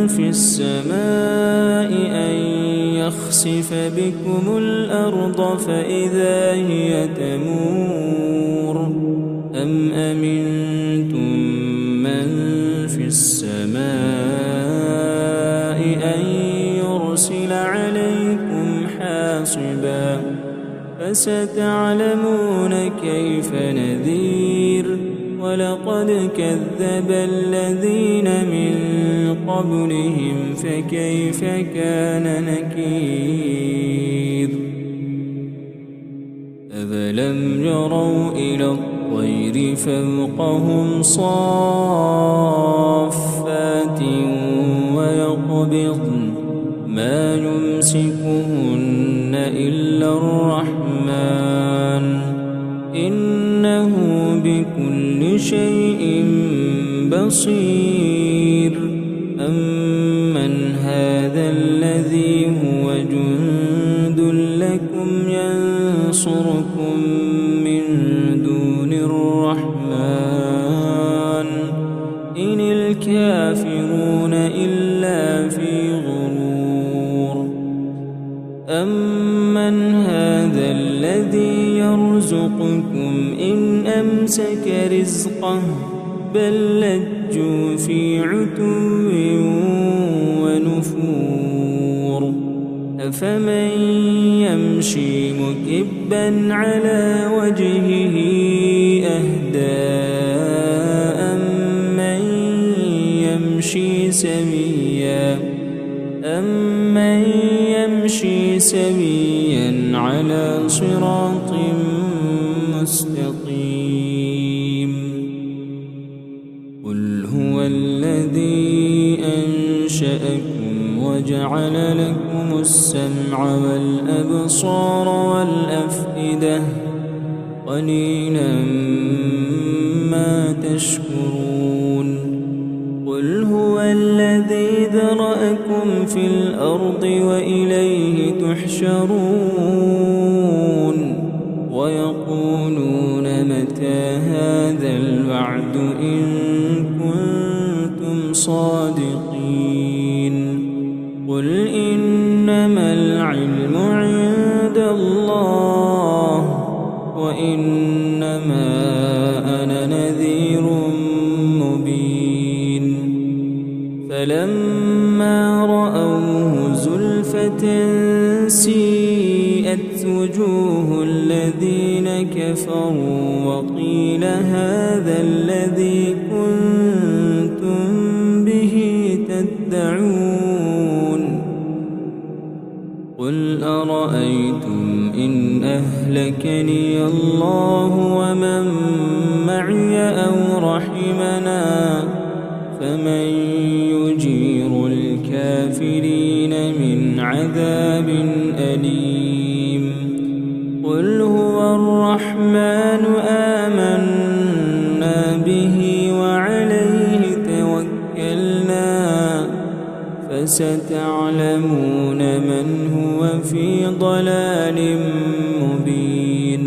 في السماء أن يخسف بكم الأرض فإذا هي تمور أم أمنتم من في السماء أن يرسل عليكم حاصبا فستعلمون كيف نذير ولقد كذب الذين من قبلهم فكيف كان نكير أفلم يروا إلى الطير فوقهم صافات ويقبضن ما يمسكهن إلا الرحمن إنه بكل شيء بصير أمن هذا الذي هو جند لكم ينصركم من دون الرحمن إن الكافرون إلا في غرور أَمَّنْ هَذَا الَّذِي يَرْزُقُكُمْ إِنْ أَمْسَكَ رِزْقَهُ بَل لَّجُّوا فِي عُتُوٍّ وَنُفُورٍ أَفَمَن يَمْشِي مُكِبًّا عَلَى وَجْهِهِ أَهْدَىٰ أَمَّن يَمْشِي سَوِيًّا عَلَى صِرَاطٍ مُّسْتَقِيمٍ قُلْ هُوَ الَّذِي أَنشَأَكُمْ وَجَعَلَ لَكُمُ السَّمْعَ وَالْأَبْصَارَ وَالْأَفْئِدَةَ قَلِيلًا مَّا تَشْكُرُونَ قُلْ هُوَ الَّذِي ذَرَأَكُمْ فِي الْأَرْضِ وَإِلَيْهِ تُحْشَرُونَ وَيَقُولُونَ مَتَىٰ هَٰذَا الْوَعْدُ إِن كُنتُمْ صَادِقِينَ قُلْ إِنَّمَا الْعِلْمُ عِندَ اللَّهِ وَإِنَّمَا أَنَا نَذِيرٌ مُّبِينٌ فَلَمَّا رَأَوْهُ زُلْفَةً سِيئَتْ وُجُوهُ الَّذِينَ كَفَرُوا وَقِيلَ هَٰذَا الَّذِي كُنتُم بِهِ تَدَّعُونَ قُلْ أَرَأَيْتُمْ إِنْ أَهْلَكَنِيَ اللَّهُ وَمَن مَّعِيَ أَوْ رَحِمَنَا فَمَن يُجِيرُ الْكَافِرِينَ مِنْ عَذَابٍ أَلِيمٍ قُلْ هُوَ الرَّحْمَٰنُ آمَنَّا بِهِ وَعَلَيْهِ تَوَكَّلْنَا فَسَتَعْلَمُونَ مَنْ هُوَ فِي ضَلَالٍ مُّبِينٍ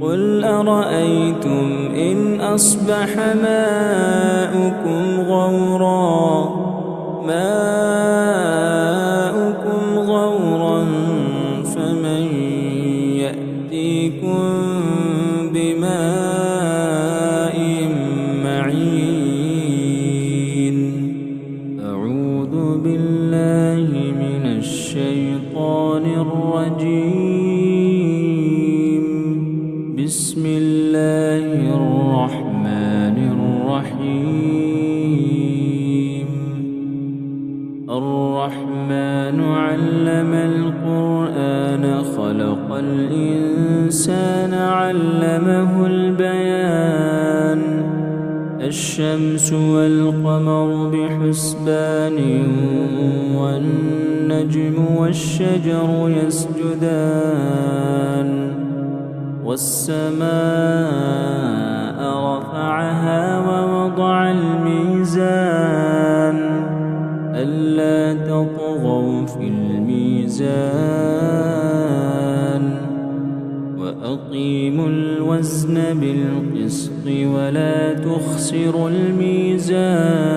قُلْ أَرَأَيْتُمْ إِنْ أَصْبَحَ مَاؤُكُمْ غَوْرًا فَمَن يَأْتِيكُم بِمَاءٍ مَّعِينٍ أَعُوذُ بِاللَّهِ مِنَ الشَّيْطَانِ الرَّجِيمِ بسم الله الرحمن الرحيم الرحمن علم القرآن خلق الإنسان علمه البيان الشمس والقمر بحسبان والنجم والشجر يسجدان والسماء رفعها ووضع الميزان ألا تطغوا في الميزان وأقيموا الوزن بالقسط ولا تخسروا الميزان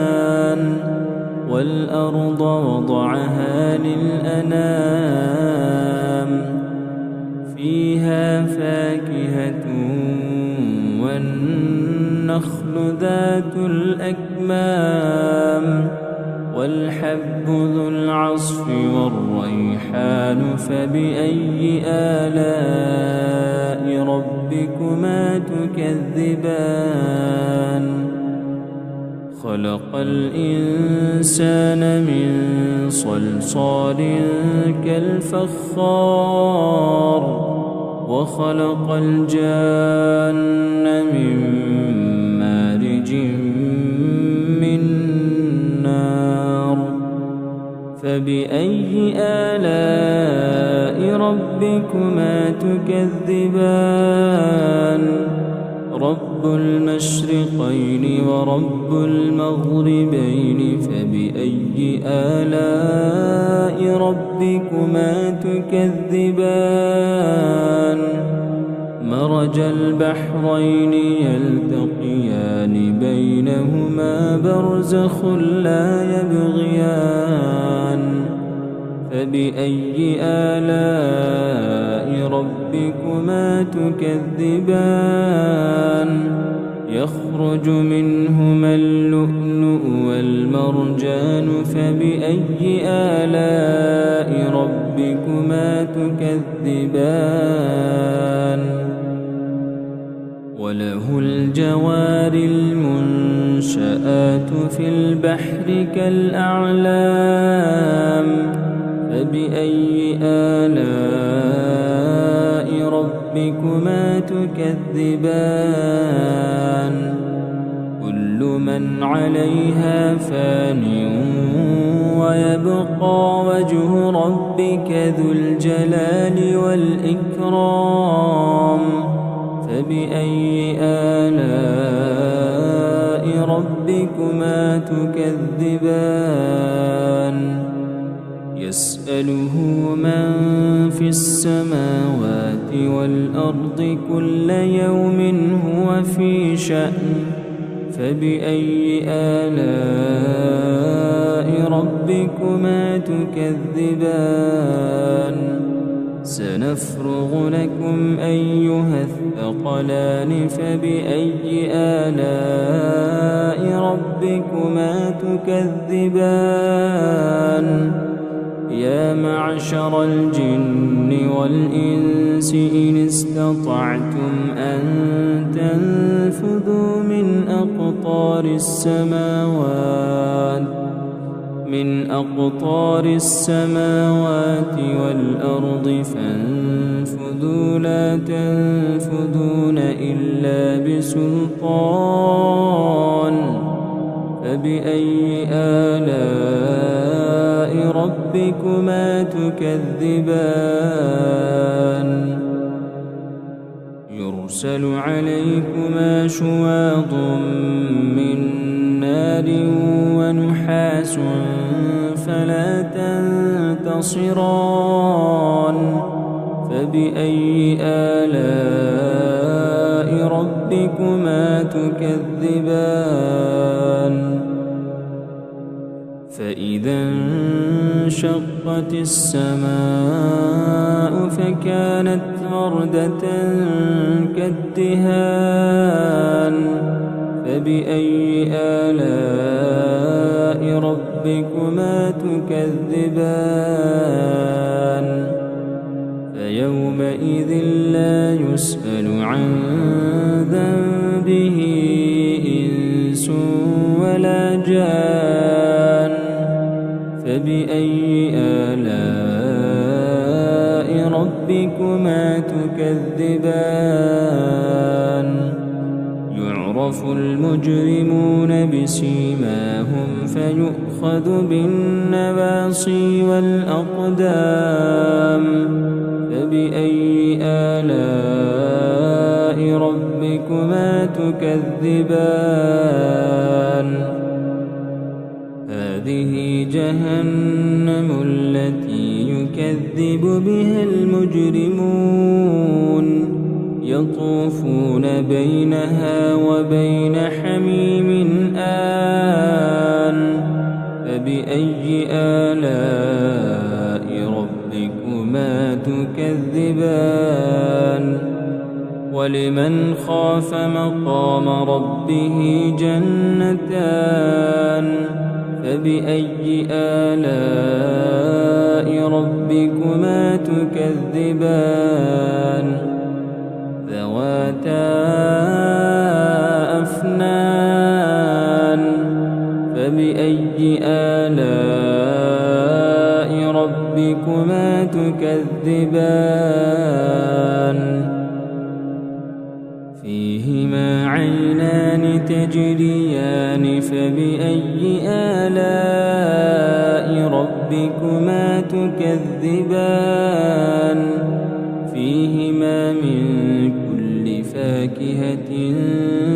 والأرض وضعها للأنام فيها فاكهة والنخل ذات الأكمام والحب ذو العصف والريحان فبأي آلاء ربكما تكذبان خلق الإنسان من صلصال كالفخار وخلق الجان من مارج من نار فبأي آلاء ربكما تكذبان رب المشرقين ورب المغربين فبأي آلاء ربكما تكذبان مرج البحرين يلتقيان بينهما برزخ لا يبغيان فبأي آلاء ربكما تكذبان يخرج منهما اللؤلؤ والمرجان فبأي آلاء ربكما تكذبان وله الجوار المنشآت في البحر كالأعلام فبأي آلاء ربكما تكذبان كل من عليها فان ويبقى وجه ربك ذو الجلال والإكرام فبأي آلاء ربكما تكذبان يسأله من في السماوات والأرض كل يوم هو في شأن فبأي آلاء ربكما تكذبان سنفرغ لكم أيها الثقلان فبأي آلاء ربكما تكذبان يا معشر الجن والإنس إن استطعتم أن تنفذوا من أقطار السماوات والأرض فانفذوا لا تنفذون إلا بسلطان فبأي آلاء ربكما تكذبان يرسل عليكما شواظ من نار ونحاس فلا تنتصران فبأي آلاء ربكما تكذبان فإذا انشقت السماء فكانت وردة كالدهان فبأي آلاء ربكما تكذبان فيومئذ لا يسأل عن ذنبه إنس ولا جان فبأي آلاء ربكما تكذبان يعرف المجرمون بسيماهم فيؤخذ بالنواصي والأقدام فبأي آلاء ربكما تكذبان هذه جهنم التي يكذب بها المجرمون يطوفون بينها وبين حميم آن فبأي آلاء ربكما تكذبان ولمن خاف مقام ربه جنتان فبأي آلاء ربكما تكذبان ذواتا أفنان فبأي آلاء ربكما تكذبان فيهما عينان تجريان فبأي آلاء ربكما تكذبان فيهما من كل فاكهة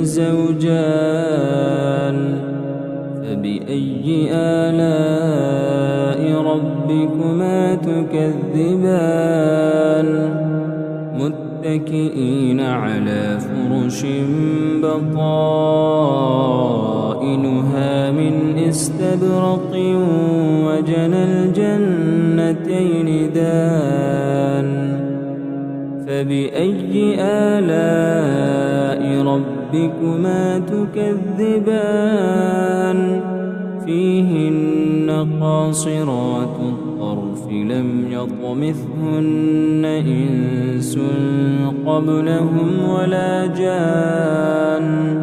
زوجان فبأي آلاء ربكما تكذبان متكئين على فرش بطائنها من استبرق وجنى الجنتين جنتين دان فبأي آلاء ربكما تكذبان فيهن قاصرات الطرف لم يطمثهن إنس قبلهم ولا جان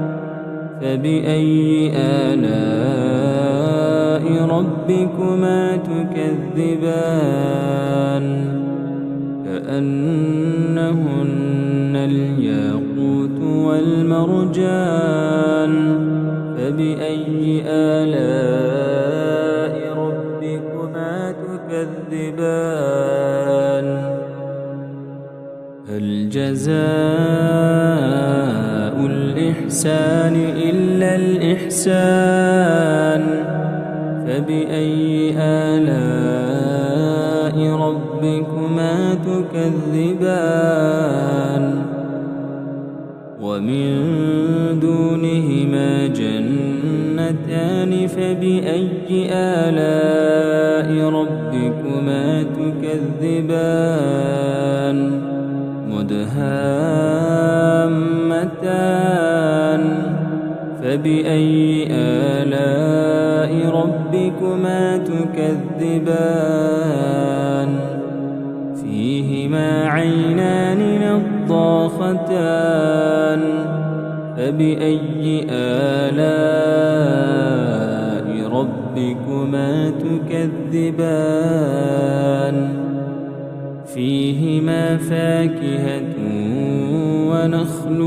فبأي آلاء ربكما تكذبان كأنهن الياقوت والمرجان فبأي آلاء ربكما تكذبان هل جزاء الإحسان إلا الإحسان فبأي آلاء ربكما تكذبان ومن دونهما جنتان فبأي آلاء ربكما تكذبان مدهامتان فبأي آلاء ربكما تكذبان فيهما عينان نضاختان فبأي آلاء ربكما تكذبان فيهما فاكهة ونخل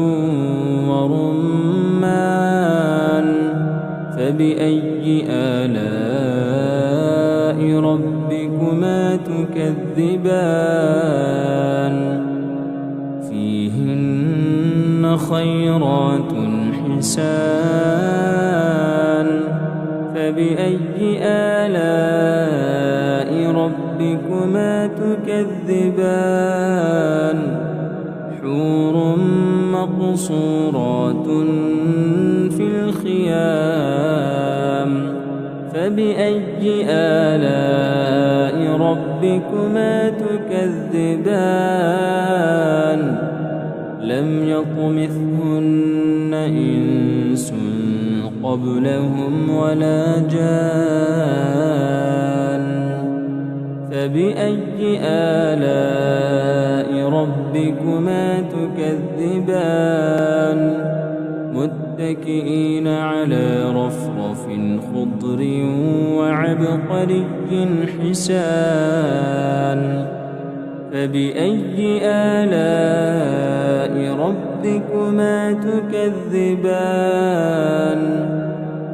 ورمان فبأي آلاء ربكما تكذبان فيهن خيرات حسان فبأي آلاء ربكما تكذبان حور مقصورات في الخيام فبأي آلاء ربكما تكذبان لم يطمثهن إنس قبلهم ولا جان فبأي آلاء ربكما تكذبان متكئين على رفرف خضر وعبقري حسان فبأي آلاء ربكما تكذبان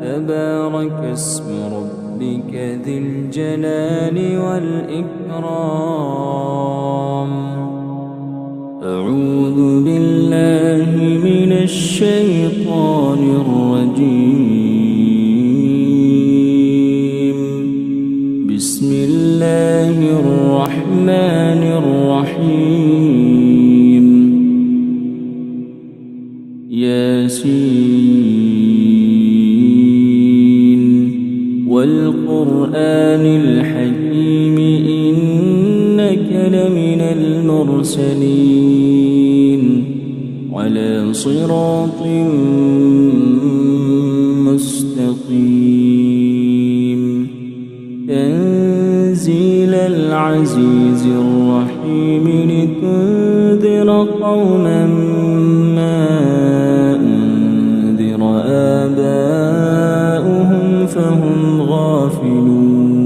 تبارك اسم ربك ذي الجلال والإكرام أعوذ بالله من الشيطان الرجيم بسم الله الرحمن الرحيم ياسين والقرآن الحكيم إنك لمن المرسلين على صراط مستقيم تنزيل العزيز الرحيم لتنذر قوما ما أنذر آباؤهم فهم غافلون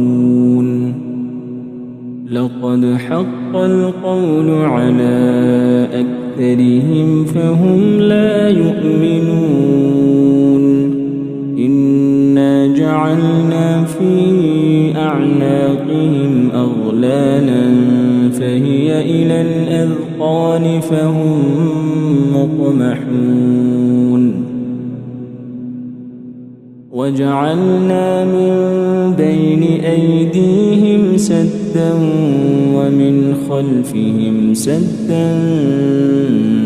لقد حق القول على أكثرهم فهم لا يؤمنون إنا جعلنا في أعناقهم أغلالا فهي إلى الأذقان فهم مقمحون وجعلنا من بين أيديهم سدا ومن خلفهم سدا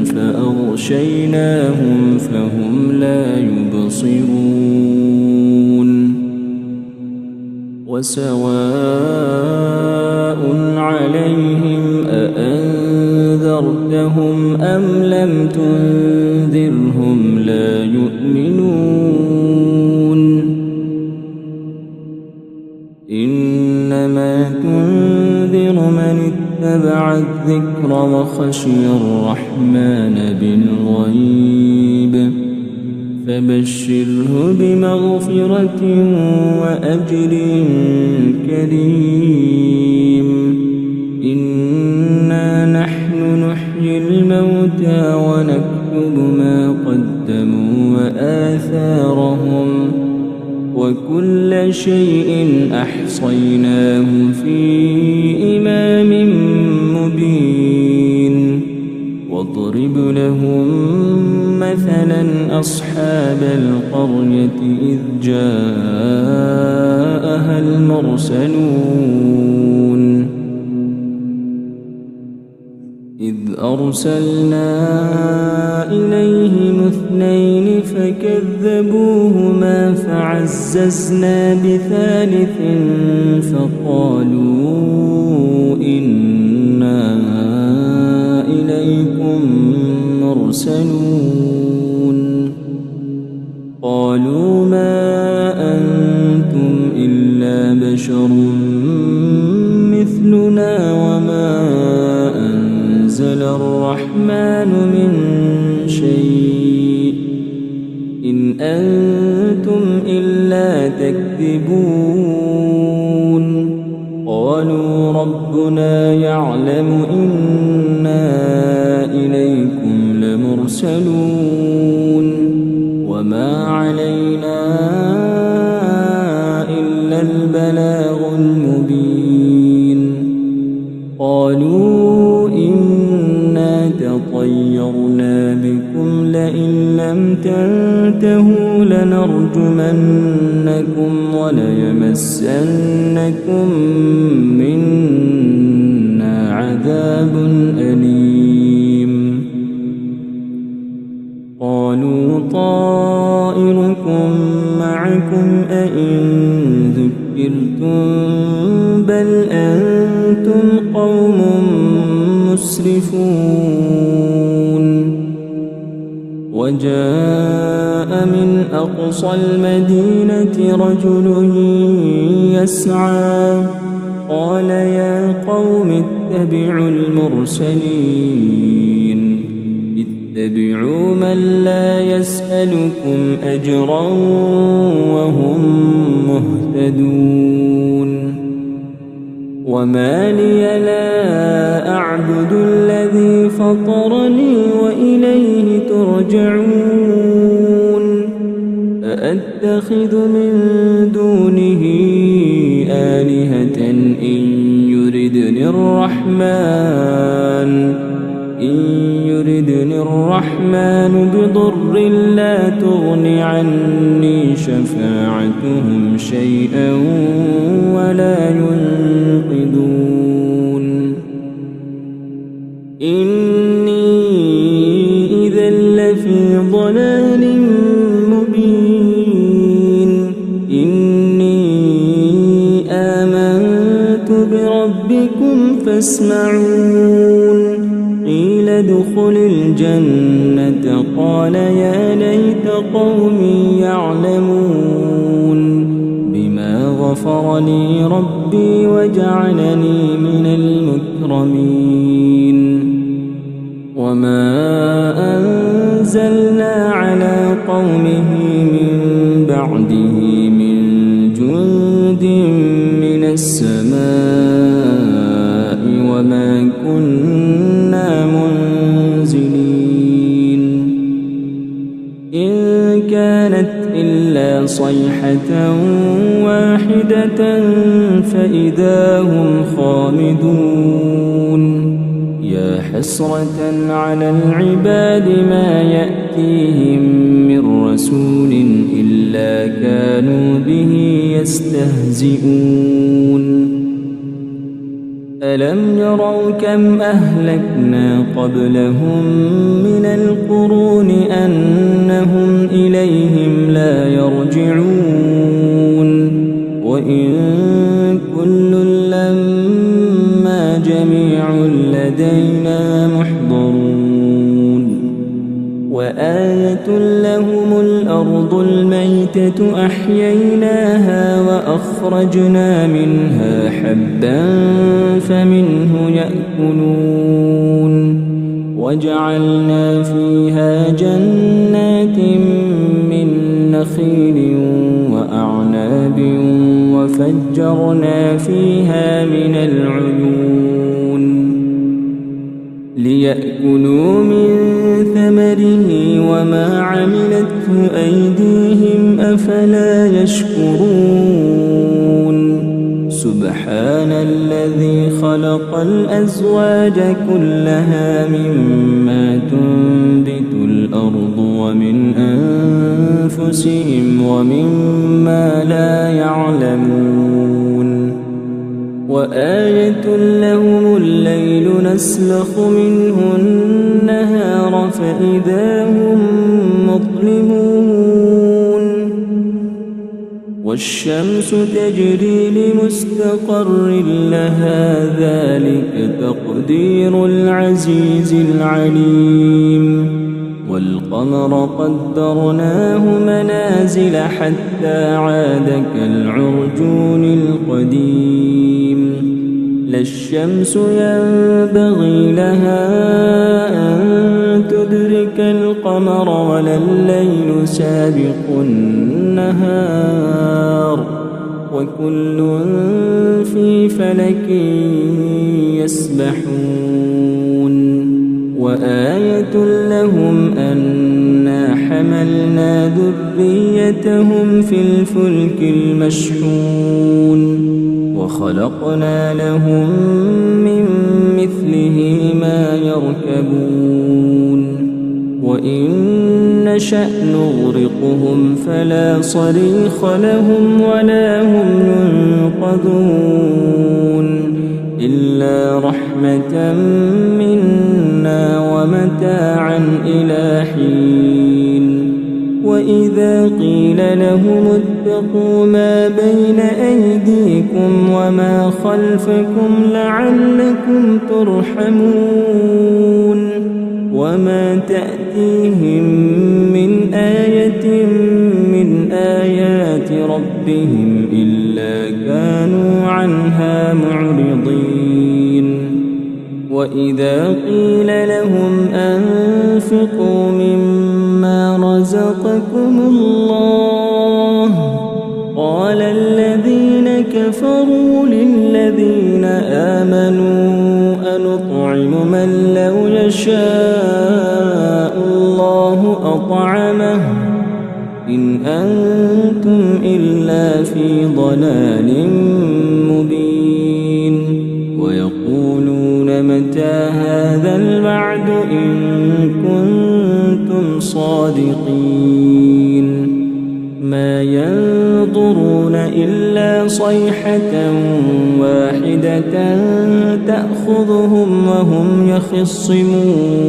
فأغشيناهم فهم لا يبصرون وسواء عليهم أأنذرتهم أم لم تنذرهم لا يؤمنون إنما تنذر من اتبع الذكر وخشي الرحمن بالغيب فبشره بمغفرة وأجر كريم إنا نحن نحيي الموتى ونكتب ما قدموا وآثارهم وكل شيء أحصيناه في إمام مبين واضرب لهم مثلا أصحاب القرية إذ جاءها المرسلون إذ أرسلنا إليهم اثنين فكذبوهما فعززنا بثالث فقالوا إنا إليكم مرسلون قالوا ما أنتم إلا بشر مثلنا وما أنزل الرحمن من شيء إن أنتم إلا تكذبون قالوا ربنا يعلم إنا إليكم لمرسلون وما علينا إلا البلاغ المبين قالوا إنا تطيرنا بكم لئن لم تنتهوا لنرجمنكم وليمسنكم منا عذاب أليم قالوا طائركم معكم أئن ذكرتم بل أنتم قوم مسرفون وجاء من أقصى المدينة رجل يسعى قال يا قوم اتبعوا المرسلين اتبعوا من لا يسألكم أجرا وهم مهتدون وما لي لا أعبد الذي فطرني وإليه ترجعون أأتخذ من دونه آلهة إن يردني الرحمن بضر لا تغن عني شفاعتهم شيئا ولا ينقذون إني إذا لفي ضلال مبين إني آمنت بربكم فاسمعون قيل ادخل الجنة قال يا ليت قومي يعلمون بما غفر لي ربي وجعلني من المكرمين وما أنزلنا على قومه من بعده من جند من السماء وما كنا منزلين إن كانت إلا صيحة واحدة فإذا هم خامدون يا حسرة على العباد ما يأتيهم من رسول إلا كانوا به يستهزئون ألم يروا كم أهلكنا قبلهم من القرون أنهم إليهم لا يرجعون إن كل لما جميع لدينا محضرون وآية لهم الأرض الميتة أحييناها وأخرجنا منها حبا فمنه يأكلون وجعلنا فيها جنات من نخيل وأعناب وفجرنا فيها من العيون ليأكلوا من ثمره وما عملته أيديهم أفلا يشكرون سبحان الذي خلق الأزواج كلها مما تنبت الأرض ومن أنفسهم ومما لا يعلمون وآية لهم الليل نسلخ منه النهار فإذا هم مظلمون والشمس تجري لمستقر لها ذلك تقدير العزيز العليم والقمر قدرناه منازل حتى عاد كالعرجون القديم لا الشمس ينبغي لها أن تدرك القمر ولا الليل سابق النهار وكل في فلك يسبحون وآية لهم أنا حملنا ذريتهم في الفلك المشحون وخلقنا لهم من مثله ما يركبون وإن نشأ نغرقهم فلا صريخ لهم ولا هم ينقذون إلا رحمة منا ومتاعا إلى حين وإذا قيل لهم اتقوا ما بين أيديكم وما خلفكم لعلكم ترحمون وما تأتيهم من آية من آيات ربهم إلا كانوا عنها معرضين وإذا قيل لهم أنفقوا مما رزقكم الله قال الذين كفروا للذين آمنوا أنطعم من لو يشاء الله أطعمه إن أنتم إلا في ضلال مبين ويقولون متى هذا الوعد إن كنتم صادقين ما ينظرون إلا صيحة واحدة تأخذهم وهم يخصمون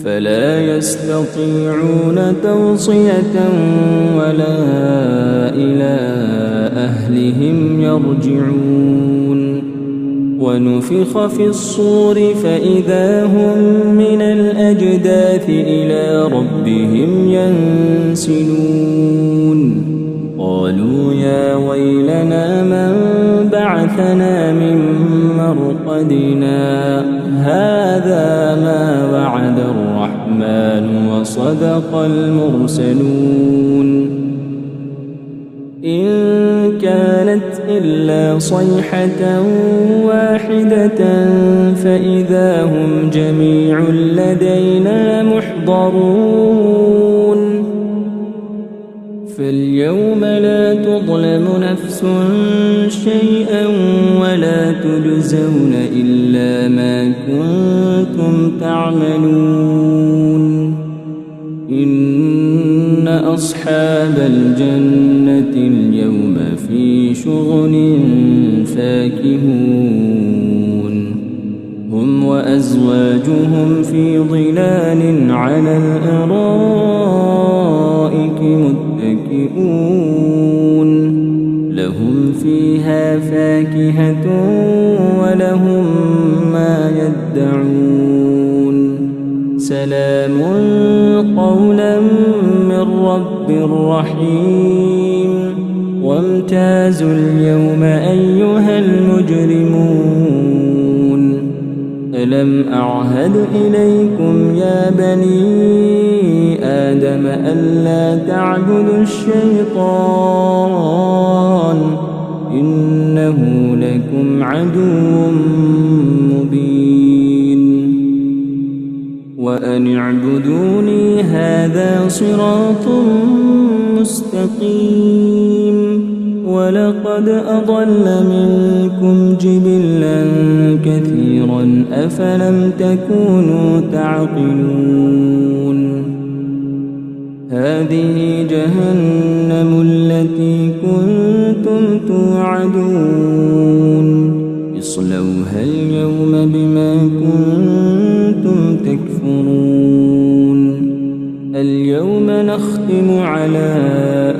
فلا يستطيعون توصية ولا إلى أهلهم يرجعون ونفخ في الصور فإذا هم من الأجداث إلى ربهم ينسلون قالوا يا ويلنا من بعثنا من مرقدنا هذا ما وعد الرحمن وصدق المرسلون إن كانت إلا صيحة واحدة فإذا هم جميع لدينا محضرون فاليوم لا تظلم نفس شيئا ولا تجزون إلا ما كنتم تعملون إن أصحاب الجنة اليوم في شغل فاكهون هم وأزواجهم في ظلال على الأرائك متكئون فيها فاكهة ولهم ما يدعون سلام قولا من رب رحيم وامتازوا اليوم أيها المجرمون ألم أعهد إليكم يا بني آدم ألا تعبدوا الشيطان إنه لكم عدو مبين وأن اعبدوني هذا صراط مستقيم ولقد أضل منكم جبلا كثيرا أفلم تكونوا تعقلون هذه جهنم التي كنتم توعدون اصلوها اليوم بما كنتم تكفرون اليوم نختم على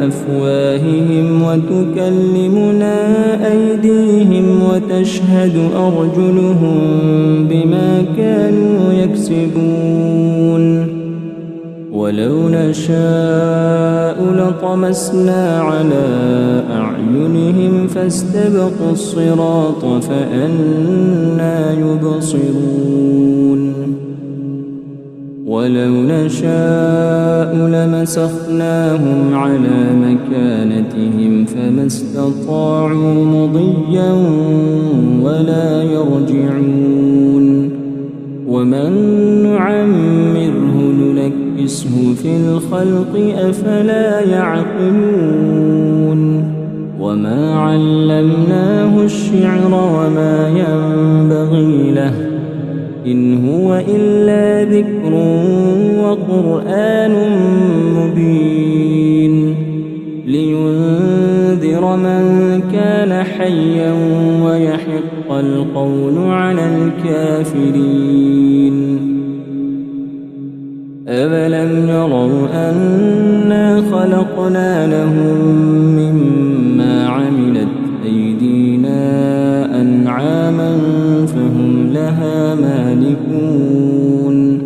أفواههم وتكلمنا أيديهم وتشهد أرجلهم بما كانوا يكسبون ولو نشاء لطمسنا على أعينهم فاستبقوا الصراط فأنى يبصرون ولو نشاء لمسخناهم على مكانتهم فما استطاعوا مضيا ولا يرجعون ومن نعمره ننكسه في الخلق أفلا يعقلون وما علمناه الشعر وما ينبغي له إن هو إلا ذكر وقرآن مبين لينذر من كان حيا ويحق القول على الكافرين أَوَلَمْ يَرَوْا أَنَّا خَلَقْنَا لَهُم مِّمَّا عَمِلَتْ أَيْدِينَا أَنْعَامًا فَهُمْ لَهَا مَالِكُونَ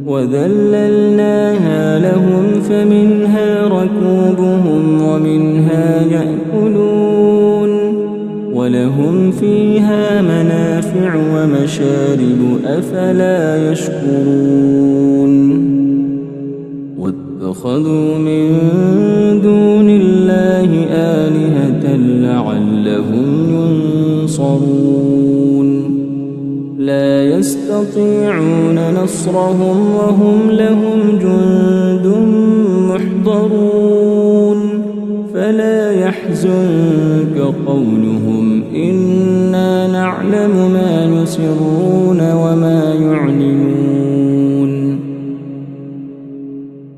وَذَلَّلْنَاهَا لَهُمْ فَمِنْهَا رَكُوبُهُمْ وَمِنْهَا يَأْكُلُونَ وَلَهُمْ فِيهَا مَنَافِعُ وَمَشَارِبُ أَفَلَا يَشْكُرُونَ وَاتَّخَذُوا مِن دُونِ اللَّهِ آلِهَةً لَّعَلَّهُمْ يُنصَرُونَ لَا يَسْتَطِيعُونَ نَصْرَهُمْ وَهُمْ لَهُمْ جُندٌ مُّحْضَرُونَ فَلَا يَحْزُنكَ قَوْلُهُمْ إِنَّا نَعْلَمُ مَا يُسِرُّونَ وَمَا يُعْلِنُونَ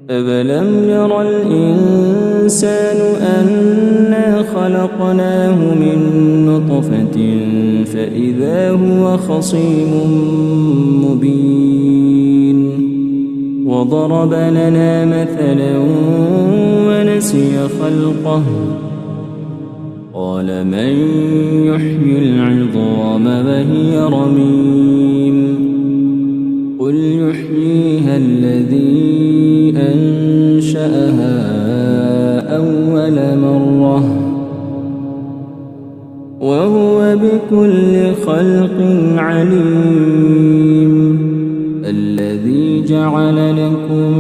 أَوَلَمْ يَرَ الْإِنسَانُ أَنَّا خَلَقْنَاهُ مِن نُّطْفَةٍ فَإِذَا هُوَ خَصِيمٌ مُّبِينٌ وَضَرَبَ لَنَا مَثَلًا وَنَسِيَ خَلْقَهُ قَالَ مَن يُحْيِي الْعِظَامَ وَهِيَ رَمِيمٌ قُلْ يُحْيِيهَا الَّذِي أَنشَأَهَا أَوَّلَ مَرَّةٍ وَهُوَ بِكُلِّ خَلْقٍ عَلِيمٌ الَّذِي جَعَلَ لَكُم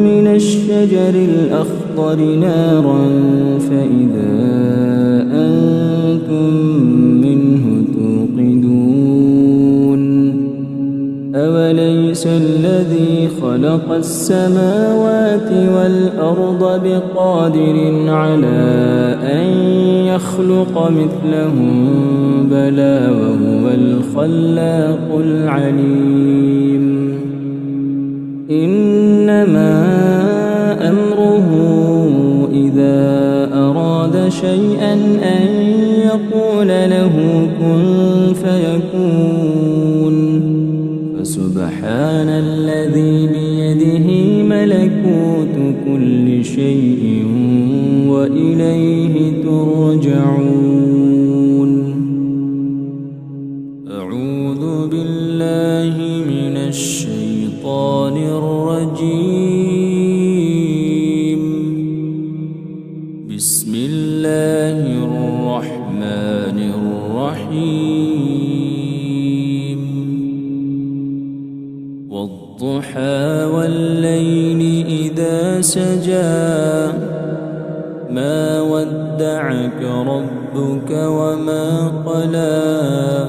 مِّنَ الشَّجَرِ الْأَخْضَرِ نَارًا فَإِذَا أَنتُم مِّنْهُ تُوقِدُونَ أَوَلَيْسَ الَّذِي خَلَقَ السَّمَاوَاتِ وَالْأَرْضَ بِقَادِرٍ عَلَىٰ أَن يَخْلُقَ مِثْلَهُم بَلَىٰ وَهُوَ الْخَلَّاقُ الْعَلِيمُ إِنَّمَا أَمْرُهُ إِذَا أَرَادَ شَيْئًا أَن يَقُولَ لَهُ كُن فَيَكُونُ فَسُبْحَانَ الَّذِي بِيَدِهِ مَلَكُوتُ كُلِّ شَيْءٍ وَإِلَيْهِ ترجعون أعوذ بالله من الشيطان الرجيم بسم الله الرحمن الرحيم والضحى والليل إذا سجى ما ودعك ربك وما قلى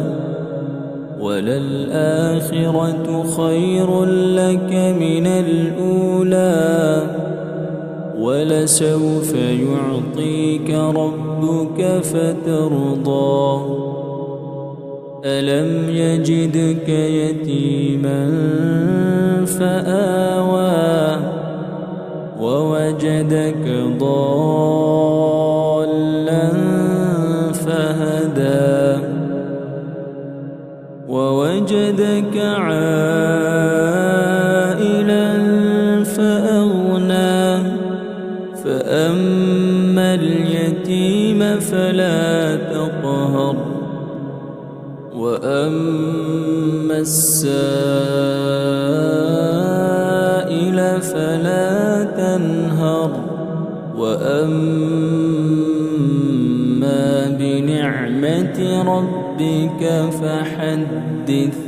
وللآخرة خير لك من الأولى ولسوف يعطيك ربك فترضى ألم يجدك يتيما فآوى ووجدك ضالا فهدى ووجدك عائلا فأغنى فأما اليتيم فلا تقهر وأما السائل فلا تنهر وأما بنعمة ربك فحدث